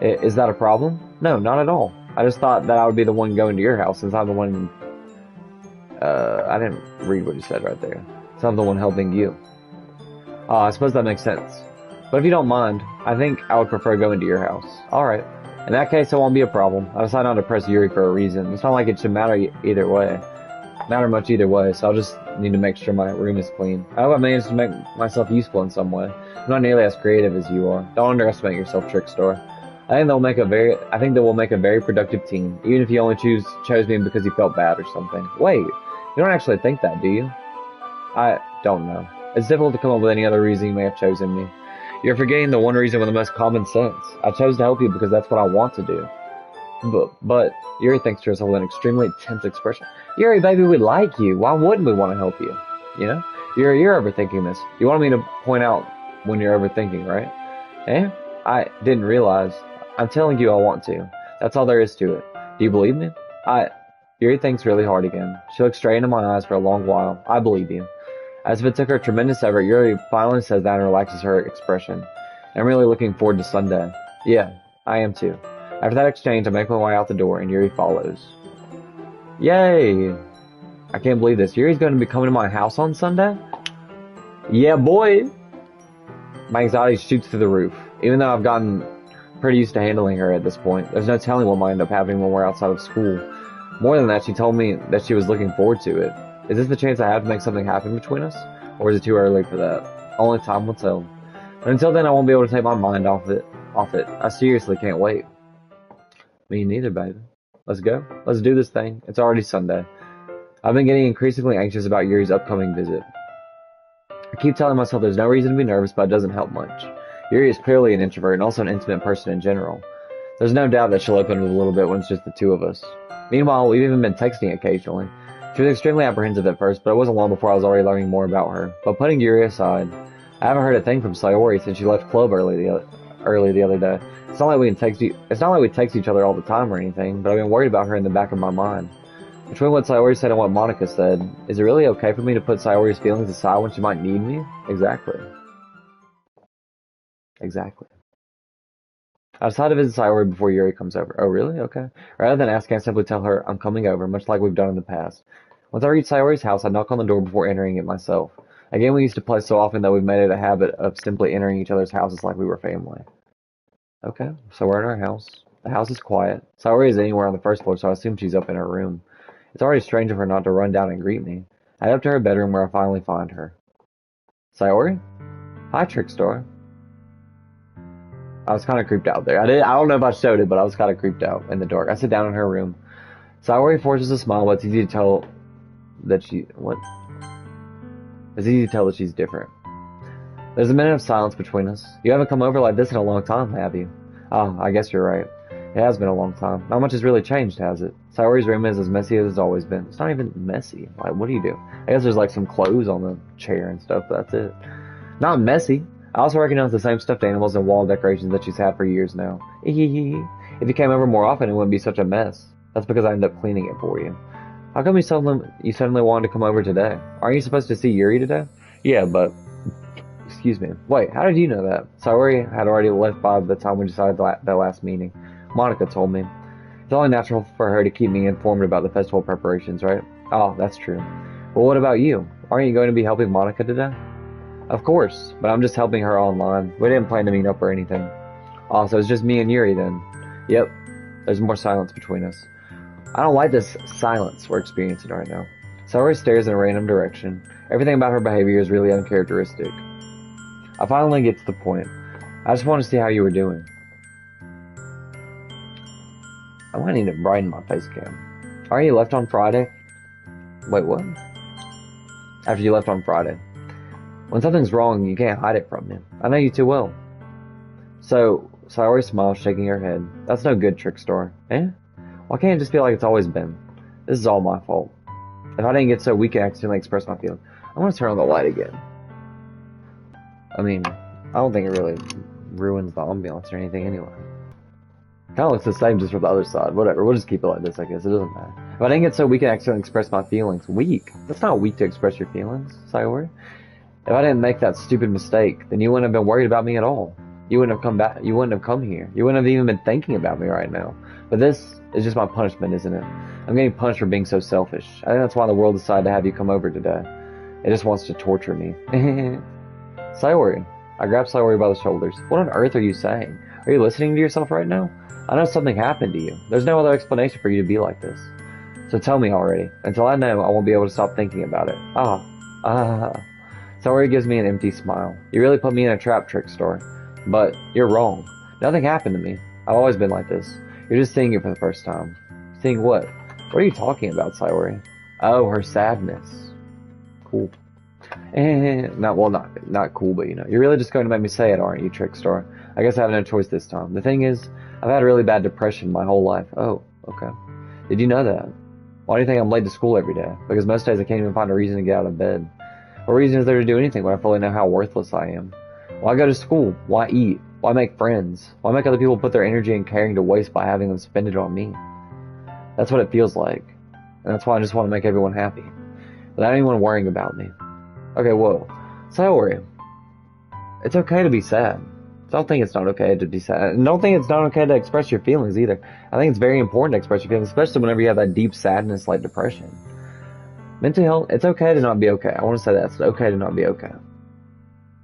Is that a problem? No, not at all. I just thought that I would be the one going to your house since I'm the one... I didn't read what you said right there. Since I'm the one helping you. I suppose that makes sense. But if you don't mind, I think I would prefer going to your house. Alright. In that case, it won't be a problem. I decided not to press Yuri for a reason. It's not like it should matter either way. Matter much either way, so I'll just need to make sure my room is clean. I hope I managed to make myself useful in some way. I'm not nearly as creative as you are. Don't underestimate yourself, Trickstar. I think they will make a very productive team, even if you only chose me because you felt bad or something. Wait, you don't actually think that, do you? I don't know. It's difficult to come up with any other reason you may have chosen me. You're forgetting the one reason with the most common sense. I chose to help you because that's what I want to do. But Yuri thinks to herself with an extremely tense expression. Yuri, baby, we like you. Why wouldn't we want to help you? You know? You're overthinking this. You wanted me to point out when you're overthinking, right? Eh? I didn't realize. I'm telling you I want to. That's all there is to it. Do you believe me? Yuri thinks really hard again. She looks straight into my eyes for a long while. I believe you. As if it took her tremendous effort, Yuri finally says that and relaxes her expression. I'm really looking forward to Sunday. Yeah, I am too. After that exchange, I make my way out the door and Yuri follows. Yay! I can't believe this. Yuri's going to be coming to my house on Sunday? Yeah, boy! My anxiety shoots through the roof. Even though I've gotten pretty used to handling her at this point, there's no telling what might end up happening when we're outside of school. More than that, she told me that she was looking forward to it. Is this the chance I have to make something happen between us? Or is it too early for that? Only time will tell. But until then, I won't be able to take my mind off it. I seriously can't wait. Me neither, baby. Let's go. Let's do this thing. It's already Sunday. I've been getting increasingly anxious about Yuri's upcoming visit. I keep telling myself there's no reason to be nervous, but it doesn't help much. Yuri is clearly an introvert and also an intimate person in general. There's no doubt that she'll open up a little bit when it's just the two of us. Meanwhile, we've even been texting occasionally. She was extremely apprehensive at first, but it wasn't long before I was already learning more about her. But putting Yuri aside, I haven't heard a thing from Sayori since she left club early the other day. It's not like we text each other all the time or anything, but I've been worried about her in the back of my mind. Between what Sayori said and what Monica said, is it really okay for me to put Sayori's feelings aside when she might need me? Exactly. I decided to visit Sayori before Yuri comes over. Oh, really? Okay. Rather than asking, I simply tell her I'm coming over, much like we've done in the past. Once I reach Sayori's house, I knock on the door before entering it myself. A game we used to play so often that we've made it a habit of simply entering each other's houses like we were family. Okay, so we're in our house. The house is quiet. Sayori is anywhere on the first floor, so I assume she's up in her room. It's already strange of her not to run down and greet me. I head up to her bedroom where I finally find her. Sayori? Hi, Trickstar. I was kind of creeped out there. I don't know if I showed it, but I was kind of creeped out in the dark. I sit down in her room. Sayori forces a smile, but it's easy to tell that It's easy to tell that she's different. There's a minute of silence between us. You haven't come over like this in a long time, have you? Oh, I guess you're right. It has been a long time. Not much has really changed, has it? Sayori's room is as messy as it's always been. It's not even messy. Like, what do you do? I guess there's like some clothes on the chair and stuff, but that's it. Not messy. I also recognize the same stuffed animals and wall decorations that she's had for years now. If you came over more often, it wouldn't be such a mess. That's because I ended up cleaning it for you. How come you suddenly wanted to come over today? Aren't you supposed to see Yuri today? Yeah, but... Excuse me. Wait, how did you know that? Sayori had already left by the time we decided that last meeting. Monica told me. It's only natural for her to keep me informed about the festival preparations, right? Oh, that's true. Well, what about you? Aren't you going to be helping Monica today? Of course, but I'm just helping her online. We didn't plan to meet up or anything. Oh, so it's just me and Yuri then? Yep. There's more silence between us. I don't like this silence we're experiencing right now. Sayori stares in a random direction. Everything about her behavior is really uncharacteristic. I finally get to the point. I just want to see how you were doing. I might need to brighten my face cam. Aren't you left on Friday? Wait, what? After you left on Friday. When something's wrong, you can't hide it from me. I know you too well. So, Sayori smiles, shaking her head. That's no good, Trickstar. Eh? Why can't it just feel like it's always been? This is all my fault. If I didn't get so weak and accidentally express my feelings, I'm gonna turn on the light again. I mean, I don't think it really ruins the ambiance or anything anyway. Kinda looks the same just from the other side. Whatever, we'll just keep it like this, I guess. It doesn't matter. If I didn't get so weak and accidentally express my feelings. Weak? That's not weak to express your feelings, Sayori. If I didn't make that stupid mistake, then you wouldn't have been worried about me at all. You wouldn't have come back. You wouldn't have come here. You wouldn't have even been thinking about me right now. But this is just my punishment, isn't it? I'm getting punished for being so selfish. I think that's why the world decided to have you come over today. It just wants to torture me. Sayori. I grab Sayori by the shoulders. What on earth are you saying? Are you listening to yourself right now? I know something happened to you. There's no other explanation for you to be like this. So tell me already. Until I know, I won't be able to stop thinking about it. Sayori gives me an empty smile. You really put me in a trap, Trickstar. But you're wrong. Nothing happened to me. I've always been like this. You're just seeing it for the first time. Seeing what? What are you talking about, Sayori? Oh, her sadness. Cool. Not cool, but you know. You're really just going to make me say it, aren't you, Trickstar? I guess I have no choice this time. The thing is, I've had a really bad depression my whole life. Oh, okay. Did you know that? Why do you think I'm late to school every day? Because most days I can't even find a reason to get out of bed. What reason is there to do anything when I fully know how worthless I am? Why go to school? Why eat? Why make friends? Why make other people put their energy and caring to waste by having them spend it on me? That's what it feels like. And that's why I just want to make everyone happy. Without anyone worrying about me. Okay, whoa. Sayori. It's okay to be sad. Don't think it's not okay to be sad. And don't think it's not okay to express your feelings either. I think it's very important to express your feelings, especially whenever you have that deep sadness like depression. Mental health, it's okay to not be okay. I want to say that. It's okay to not be okay.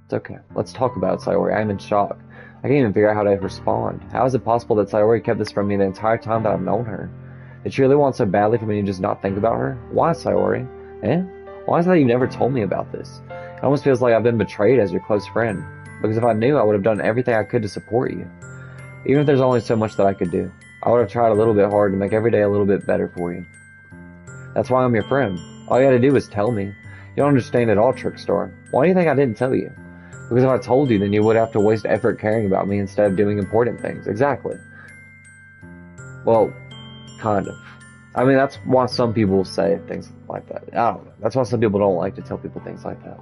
It's okay. Let's talk about it, Sayori. I'm in shock. I can't even figure out how to respond. How is it possible that Sayori kept this from me the entire time that I've known her? Did she really want so badly for me to just not think about her? Why, Sayori? Eh? Why is it that you've never told me about this? It almost feels like I've been betrayed as your close friend. Because if I knew, I would have done everything I could to support you. Even if there's only so much that I could do. I would have tried a little bit hard to make every day a little bit better for you. That's why I'm your friend. All you had to do was tell me. You don't understand at all, Trickstar. Why do you think I didn't tell you? Because if I told you, then you would have to waste effort caring about me instead of doing important things. Exactly. Well, kind of. I mean, that's why some people say things like that. I don't know. That's why some people don't like to tell people things like that.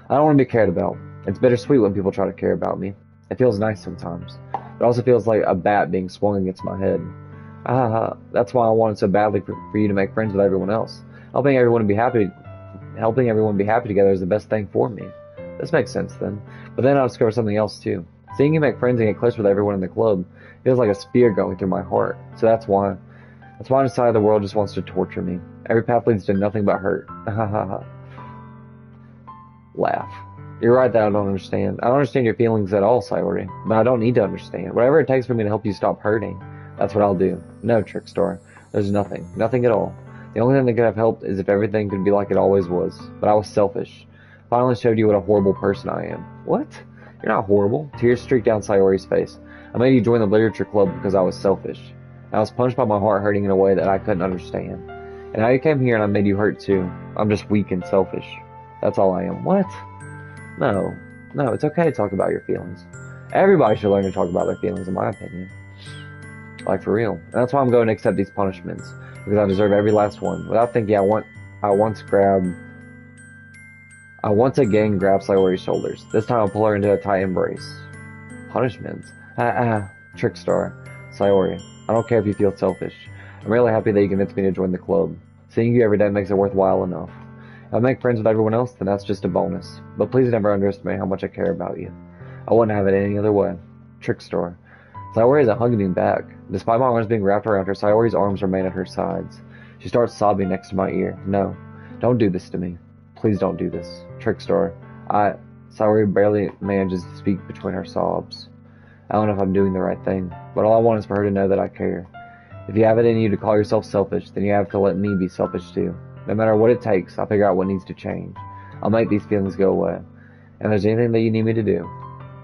I don't want to be cared about. It's bittersweet when people try to care about me. It feels nice sometimes. It also feels like a bat being swung against my head. That's why I wanted so badly for you to make friends with everyone else. Helping everyone be happy together is the best thing for me. This makes sense then. But then I discovered something else too. Seeing you make friends and get close with everyone in the club feels like a spear going through my heart. So that's why I decided the world just wants to torture me. Every path leads to nothing but hurt. Laugh. You're right that I don't understand. I don't understand your feelings at all, Sayori. But I don't need to understand. Whatever it takes for me to help you stop hurting, that's what I'll do. No, Trickstar. There's nothing. Nothing at all. The only thing that could have helped is if everything could be like it always was. But I was selfish. Finally showed you what a horrible person I am. What? You're not horrible. Tears streaked down Sayori's face. I made you join the literature club because I was selfish. I was punished by my heart hurting in a way that I couldn't understand. And now you came here and I made you hurt too. I'm just weak and selfish. That's all I am. What? No, it's okay to talk about your feelings. Everybody should learn to talk about their feelings, in my opinion. like for real. And that's why I'm going to accept these punishments, because I deserve every last one. Without thinking, I once again grabbed Sayori's shoulders. This time I'll pull her into a tight embrace. Punishments? Trickstar. Sayori, I don't care if you feel selfish. I'm really happy that you convinced me to join the club. Seeing you every day makes it worthwhile enough. If I make friends with everyone else, then that's just a bonus. But please never underestimate how much I care about you. I wouldn't have it any other way. Trickstar. Sayori isn't hugging me back. Despite my arms being wrapped around her, Sayori's arms remain at her sides. She starts sobbing next to my ear. No, don't do this to me. Please don't do this. Trickstar. Sayori barely manages to speak between her sobs. I don't know if I'm doing the right thing, but all I want is for her to know that I care. If you have it in you to call yourself selfish, then you have to let me be selfish too. No matter what it takes, I'll figure out what needs to change. I'll make these feelings go away. And if there's anything that you need me to do,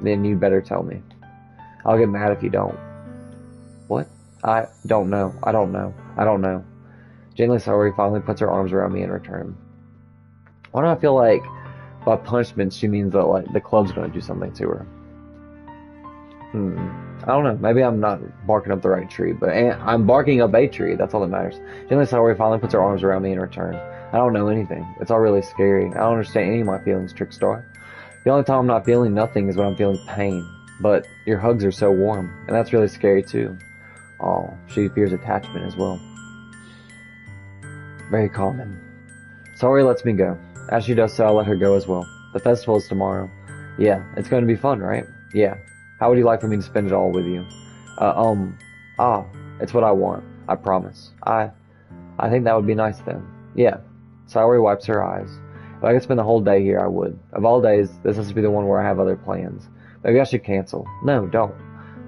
then you better tell me. I'll get mad if you don't. What? I don't know. Gently, Sayori finally puts her arms around me in return. Why do I feel like by punishment she means that like the club's going to do something to her? I don't know. Maybe I'm not barking up the right tree, but I'm barking up a tree. That's all that matters. Gently, Sayori finally puts her arms around me in return. I don't know anything. It's all really scary. I don't understand any of my feelings, Trickstar. The only time I'm not feeling nothing is when I'm feeling pain. But your hugs are so warm, and that's really scary too. Oh, she fears attachment as well. Very common. Sayori lets me go. As she does so, I'll let her go as well. The festival is tomorrow. Yeah, it's going to be fun, right? Yeah. How would you like for me to spend it all with you? It's what I want. I promise. I think that would be nice then. Yeah. Sayori wipes her eyes. If I could spend the whole day here, I would. Of all days, this has to be the one where I have other plans. Maybe I should cancel. No, don't.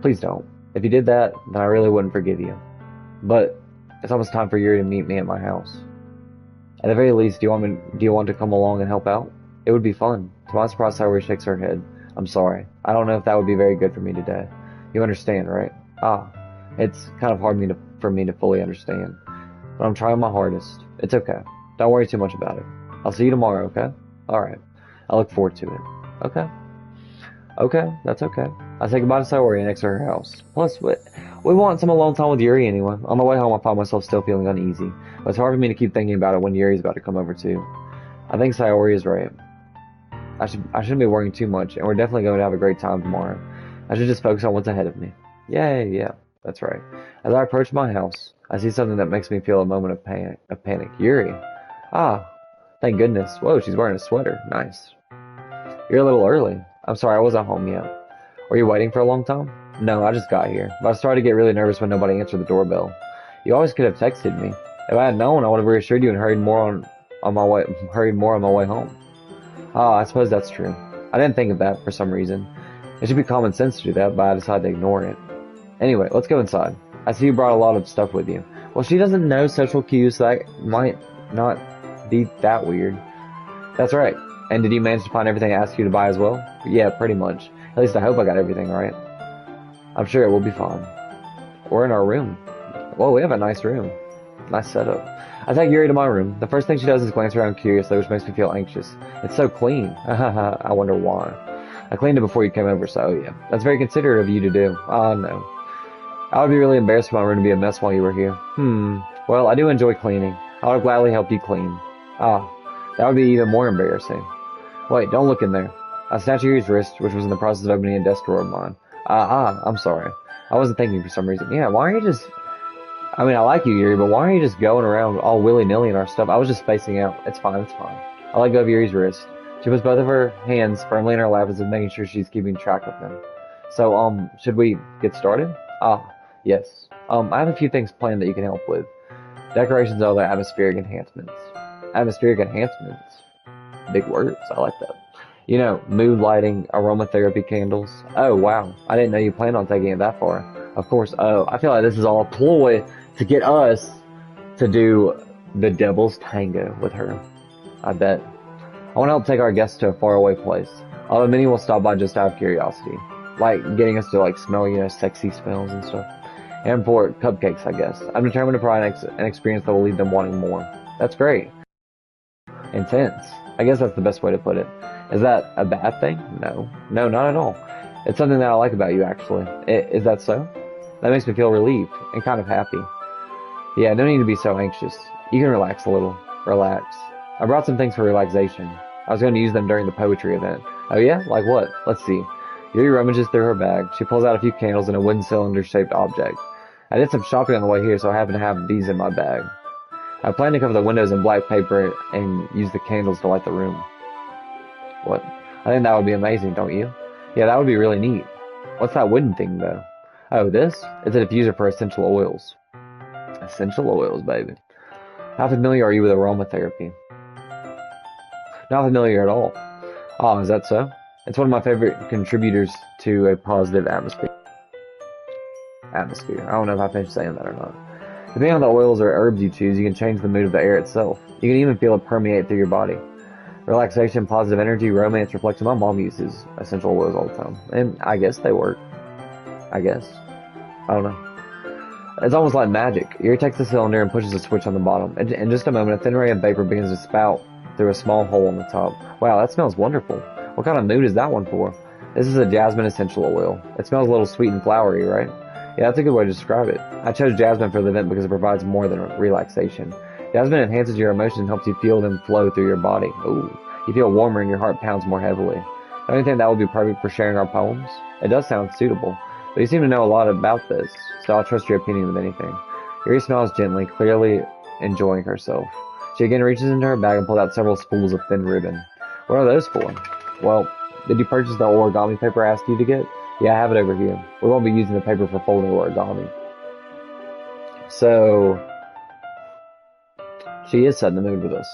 Please don't. If you did that, then I really wouldn't forgive you. But it's almost time for Yuri to meet me at my house. At the very least, do you want to come along and help out? It would be fun. To my surprise, Sayori shakes her head. I'm sorry. I don't know if that would be very good for me today. You understand, right? It's kind of hard for me to fully understand. But I'm trying my hardest. It's okay. Don't worry too much about it. I'll see you tomorrow, okay? Alright. I look forward to it. Okay. Okay, that's okay. I say goodbye to Sayori and exit her house. Plus, we want some alone time with Yuri anyway. On the way home, I find myself still feeling uneasy. But it's hard for me to keep thinking about it when Yuri's about to come over too. I think Sayori is right. I shouldn't be worrying too much, and we're definitely going to have a great time tomorrow. I should just focus on what's ahead of me. Yay, yeah, that's right. As I approach my house, I see something that makes me feel a moment of panic. Yuri. Thank goodness. Whoa, she's wearing a sweater. Nice. You're a little early. I'm sorry, I wasn't home yet. Were you waiting for a long time? No, I just got here. But I started to get really nervous when nobody answered the doorbell. You always could have texted me. If I had known, I would have reassured you and hurried more on my way home. I suppose that's true. I didn't think of that for some reason. It should be common sense to do that, but I decided to ignore it. Anyway, let's go inside. I see you brought a lot of stuff with you. Well, she doesn't know social cues, so that might not be that weird. That's right. And did you manage to find everything I asked you to buy as well? Yeah, pretty much. At least I hope I got everything right. I'm sure it will be fine. We're in our room. Whoa, we have a nice room. Nice setup. I take Yuri to my room. The first thing she does is glance around curiously, which makes me feel anxious. It's so clean. I wonder why. I cleaned it before you came over, so yeah. That's very considerate of you to do. No. I would be really embarrassed for my room to be a mess while you were here. Well, I do enjoy cleaning. I would gladly help you clean. That would be even more embarrassing. Wait, don't look in there. I snatched Yuri's wrist, which was in the process of opening a desk drawer of mine. I'm sorry. I wasn't thinking for some reason. Yeah, why are you just... I mean, I like you, Yuri, but why are you just going around all willy-nilly in our stuff? I was just spacing out. It's fine. I let go of Yuri's wrist. She puts both of her hands firmly in her lap as if making sure she's keeping track of them. So, should we get started? Yes. I have a few things planned that you can help with. Decorations and other atmospheric enhancements. Atmospheric enhancements? Big words. I like that. You know, mood lighting, aromatherapy candles. Oh, wow. I didn't know you planned on taking it that far. Of course. Oh, I feel like this is all a ploy to get us to do the devil's tango with her. I bet. I want to help take our guests to a faraway place. Although many will stop by just out of curiosity. Like getting us to like smell, sexy smells and stuff. And for cupcakes, I guess. I'm determined to provide an experience that will leave them wanting more. That's great. Intense. I guess that's the best way to put it. Is that a bad thing? No, not at all. It's something that I like about you, actually. Is that so? That makes me feel relieved and kind of happy. Yeah, no need to be so anxious. You can relax a little. Relax. I brought some things for relaxation. I was going to use them during the poetry event. Oh yeah? Like what? Let's see. Yuri rummages through her bag. She pulls out a few candles and a wooden cylinder-shaped object. I did some shopping on the way here, so I happen to have these in my bag. I plan to cover the windows in black paper and use the candles to light the room. What? I think that would be amazing, don't you? Yeah, that would be really neat. What's that wooden thing, though? Oh, this? It's a diffuser for essential oils. Essential oils, baby. How familiar are you with aromatherapy? Not familiar at all. Oh, is that so? It's one of my favorite contributors to a positive atmosphere. I don't know if I finished saying that or not. Depending on the oils or herbs you choose, you can change the mood of the air itself. You can even feel it permeate through your body. Relaxation, positive energy, romance, reflection. My mom uses essential oils all the time. And I guess they work. I guess. I don't know. It's almost like magic. Yuri takes the cylinder and pushes a switch on the bottom. In just a moment, a thin ray of vapor begins to spout through a small hole on the top. Wow, that smells wonderful. What kind of mood is that one for? This is a jasmine essential oil. It smells a little sweet and flowery, right? Yeah, that's a good way to describe it. I chose jasmine for the event because it provides more than relaxation. Jasmine enhances your emotions and helps you feel them flow through your body. Ooh, you feel warmer and your heart pounds more heavily. Don't you think that would be perfect for sharing our poems? It does sound suitable, but you seem to know a lot about this, so I'll trust your opinion of anything. Yuri smiles gently, clearly enjoying herself. She again reaches into her bag and pulls out several spools of thin ribbon. What are those for? Well, did you purchase the origami paper I asked you to get? Yeah, I have it over here. We won't be using the paper for folding origami. So, she is setting the mood with us.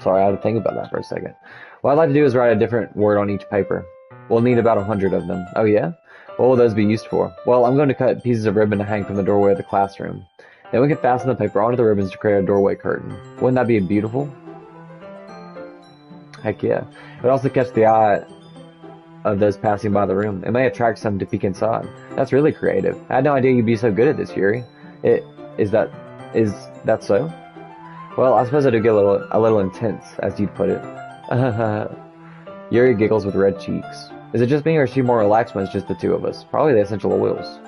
Sorry, I had to think about that for a second. What I'd like to do is write a different word on each paper. We'll need about 100 of them. Oh yeah? What will those be used for? Well, I'm going to cut pieces of ribbon to hang from the doorway of the classroom. Then we can fasten the paper onto the ribbons to create a doorway curtain. Wouldn't that be beautiful? Heck yeah. It would also catch the eye of those passing by the room. It may attract some to peek inside. That's really creative. I had no idea you'd be so good at this, Yuri. Is that so? Well, I suppose I do get a little intense, as you'd put it. Yuri giggles with red cheeks. Is it just me, or is she more relaxed when it's just the two of us? Probably the essential oils.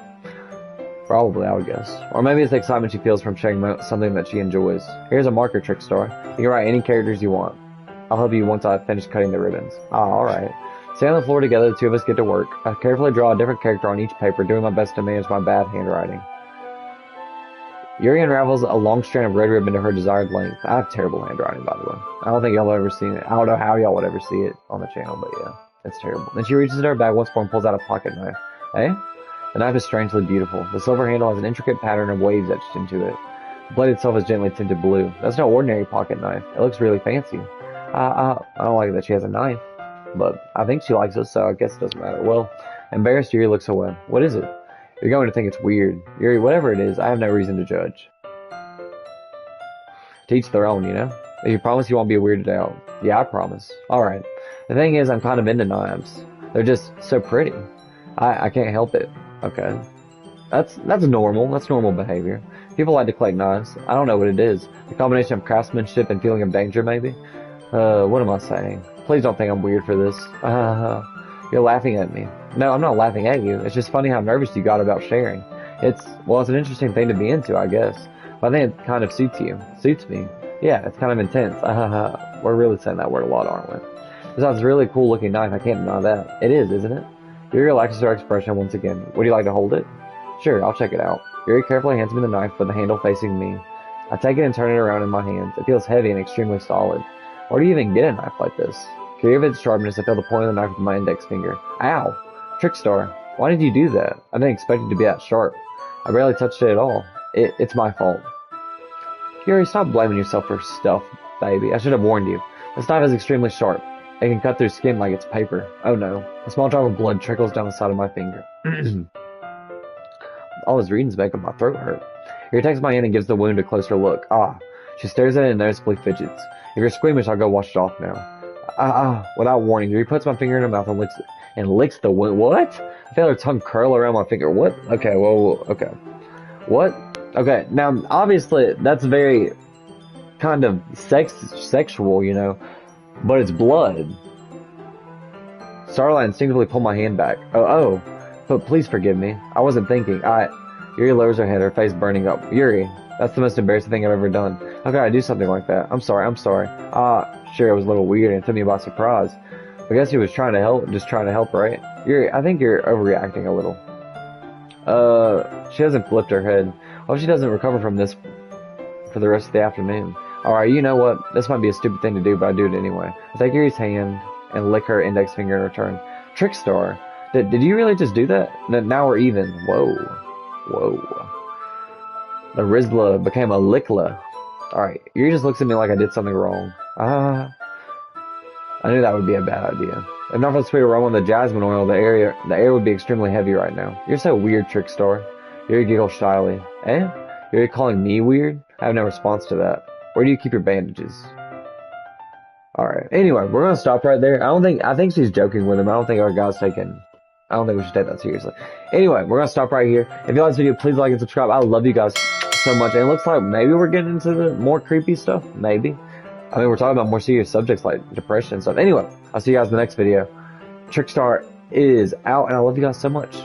Probably, I would guess. Or maybe it's the excitement she feels from sharing something that she enjoys. Here's a marker, Trickstar. You can write any characters you want. I'll help you once I've finished cutting the ribbons. Ah, alright. Stay on the floor together, the two of us get to work. I carefully draw a different character on each paper, doing my best to manage my bad handwriting. Yuri unravels a long strand of red ribbon to her desired length. I have terrible handwriting, by the way. I don't think y'all have ever seen it. I don't know how y'all would ever see it on the channel, but yeah, it's terrible. Then she reaches into her bag once more and pulls out a pocket knife. Eh? The knife is strangely beautiful. The silver handle has an intricate pattern of waves etched into it. The blade itself is gently tinted blue. That's no ordinary pocket knife. It looks really fancy. I don't like that she has a knife, but I think she likes us, so I guess it doesn't matter. Well, embarrassed, Yuri looks away. What is it? You're going to think it's weird. Yuri, whatever it is, I have no reason to judge. To each their own, you know? If you promise you won't be weirded out. Yeah, I promise. Alright. The thing is, I'm kind of into knives. They're just so pretty. I can't help it. Okay. That's normal. That's normal behavior. People like to collect knives. I don't know what it is. The combination of craftsmanship and feeling of danger, maybe? What am I saying? Please don't think I'm weird for this. You're laughing at me. No, I'm not laughing at you. It's just funny how nervous you got about sharing. It's an interesting thing to be into, I guess. But I think it kind of suits you. Suits me. Yeah, it's kind of intense. We're really saying that word a lot, aren't we? Besides, it's a really cool looking knife. I can't deny that. It is, isn't it? Yuri relaxes her expression once again. Would you like to hold it? Sure, I'll check it out. Yuri carefully hands me the knife with the handle facing me. I take it and turn it around in my hands. It feels heavy and extremely solid. Where do you even get a knife like this? Curious of its sharpness, I feel the point of the knife with my index finger. Ow! Trickstar, why did you do that? I didn't expect it to be that sharp. I barely touched it at all. It's my fault. Yuri, stop blaming yourself for stuff, baby. I should have warned you. This knife is extremely sharp. It can cut through skin like it's paper. Oh no. A small drop of blood trickles down the side of my finger. All his reading's making my throat hurt. Yuri takes my hand and gives the wound a closer look. Ah. She stares at it and noticeably fidgets. If you're squeamish, I'll go wash it off now. Without warning, Yuri puts my finger in her mouth and licks the wound. What? I feel her tongue curl around my finger. What? Okay, whoa, okay. What? Okay, now, obviously, that's very kind of sexual, you know, but it's blood. Starlight instinctively pulled my hand back. Oh, But please forgive me. I wasn't thinking. Yuri lowers her head, her face burning up. Yuri, that's the most embarrassing thing I've ever done. How could I do something like that? I'm sorry, I'm sorry. Sure, it was a little weird and it took me by surprise. I guess he was trying to help, just trying to help, right? Yuri, I think you're overreacting a little. She hasn't flipped her head. I hope she doesn't recover from this for the rest of the afternoon. Alright, you know what? This might be a stupid thing to do, but I do it anyway. I take Yuri's hand and lick her index finger in return. Trickstar, did you really just do that? Now we're even. Whoa. Whoa. The Rizla became a Lickla. Alright, Yuri just looks at me like I did something wrong. I knew that would be a bad idea. If not for the sweet aroma of the jasmine oil, the air would be extremely heavy right now. You're so weird, Trickstar. Yuri giggles shyly. Eh? You're calling me weird? I have no response to that. Where do you keep your bandages? Alright. Anyway, we're gonna stop right there. I think she's joking with him. I don't think we should take that seriously. Anyway, we're gonna stop right here. If you like this video, please like and subscribe. I love you guys so much. And it looks like maybe we're getting into the more creepy stuff. Maybe. I mean, we're talking about more serious subjects like depression and stuff. Anyway, I'll see you guys in the next video. Trickstar is out, and I love you guys so much.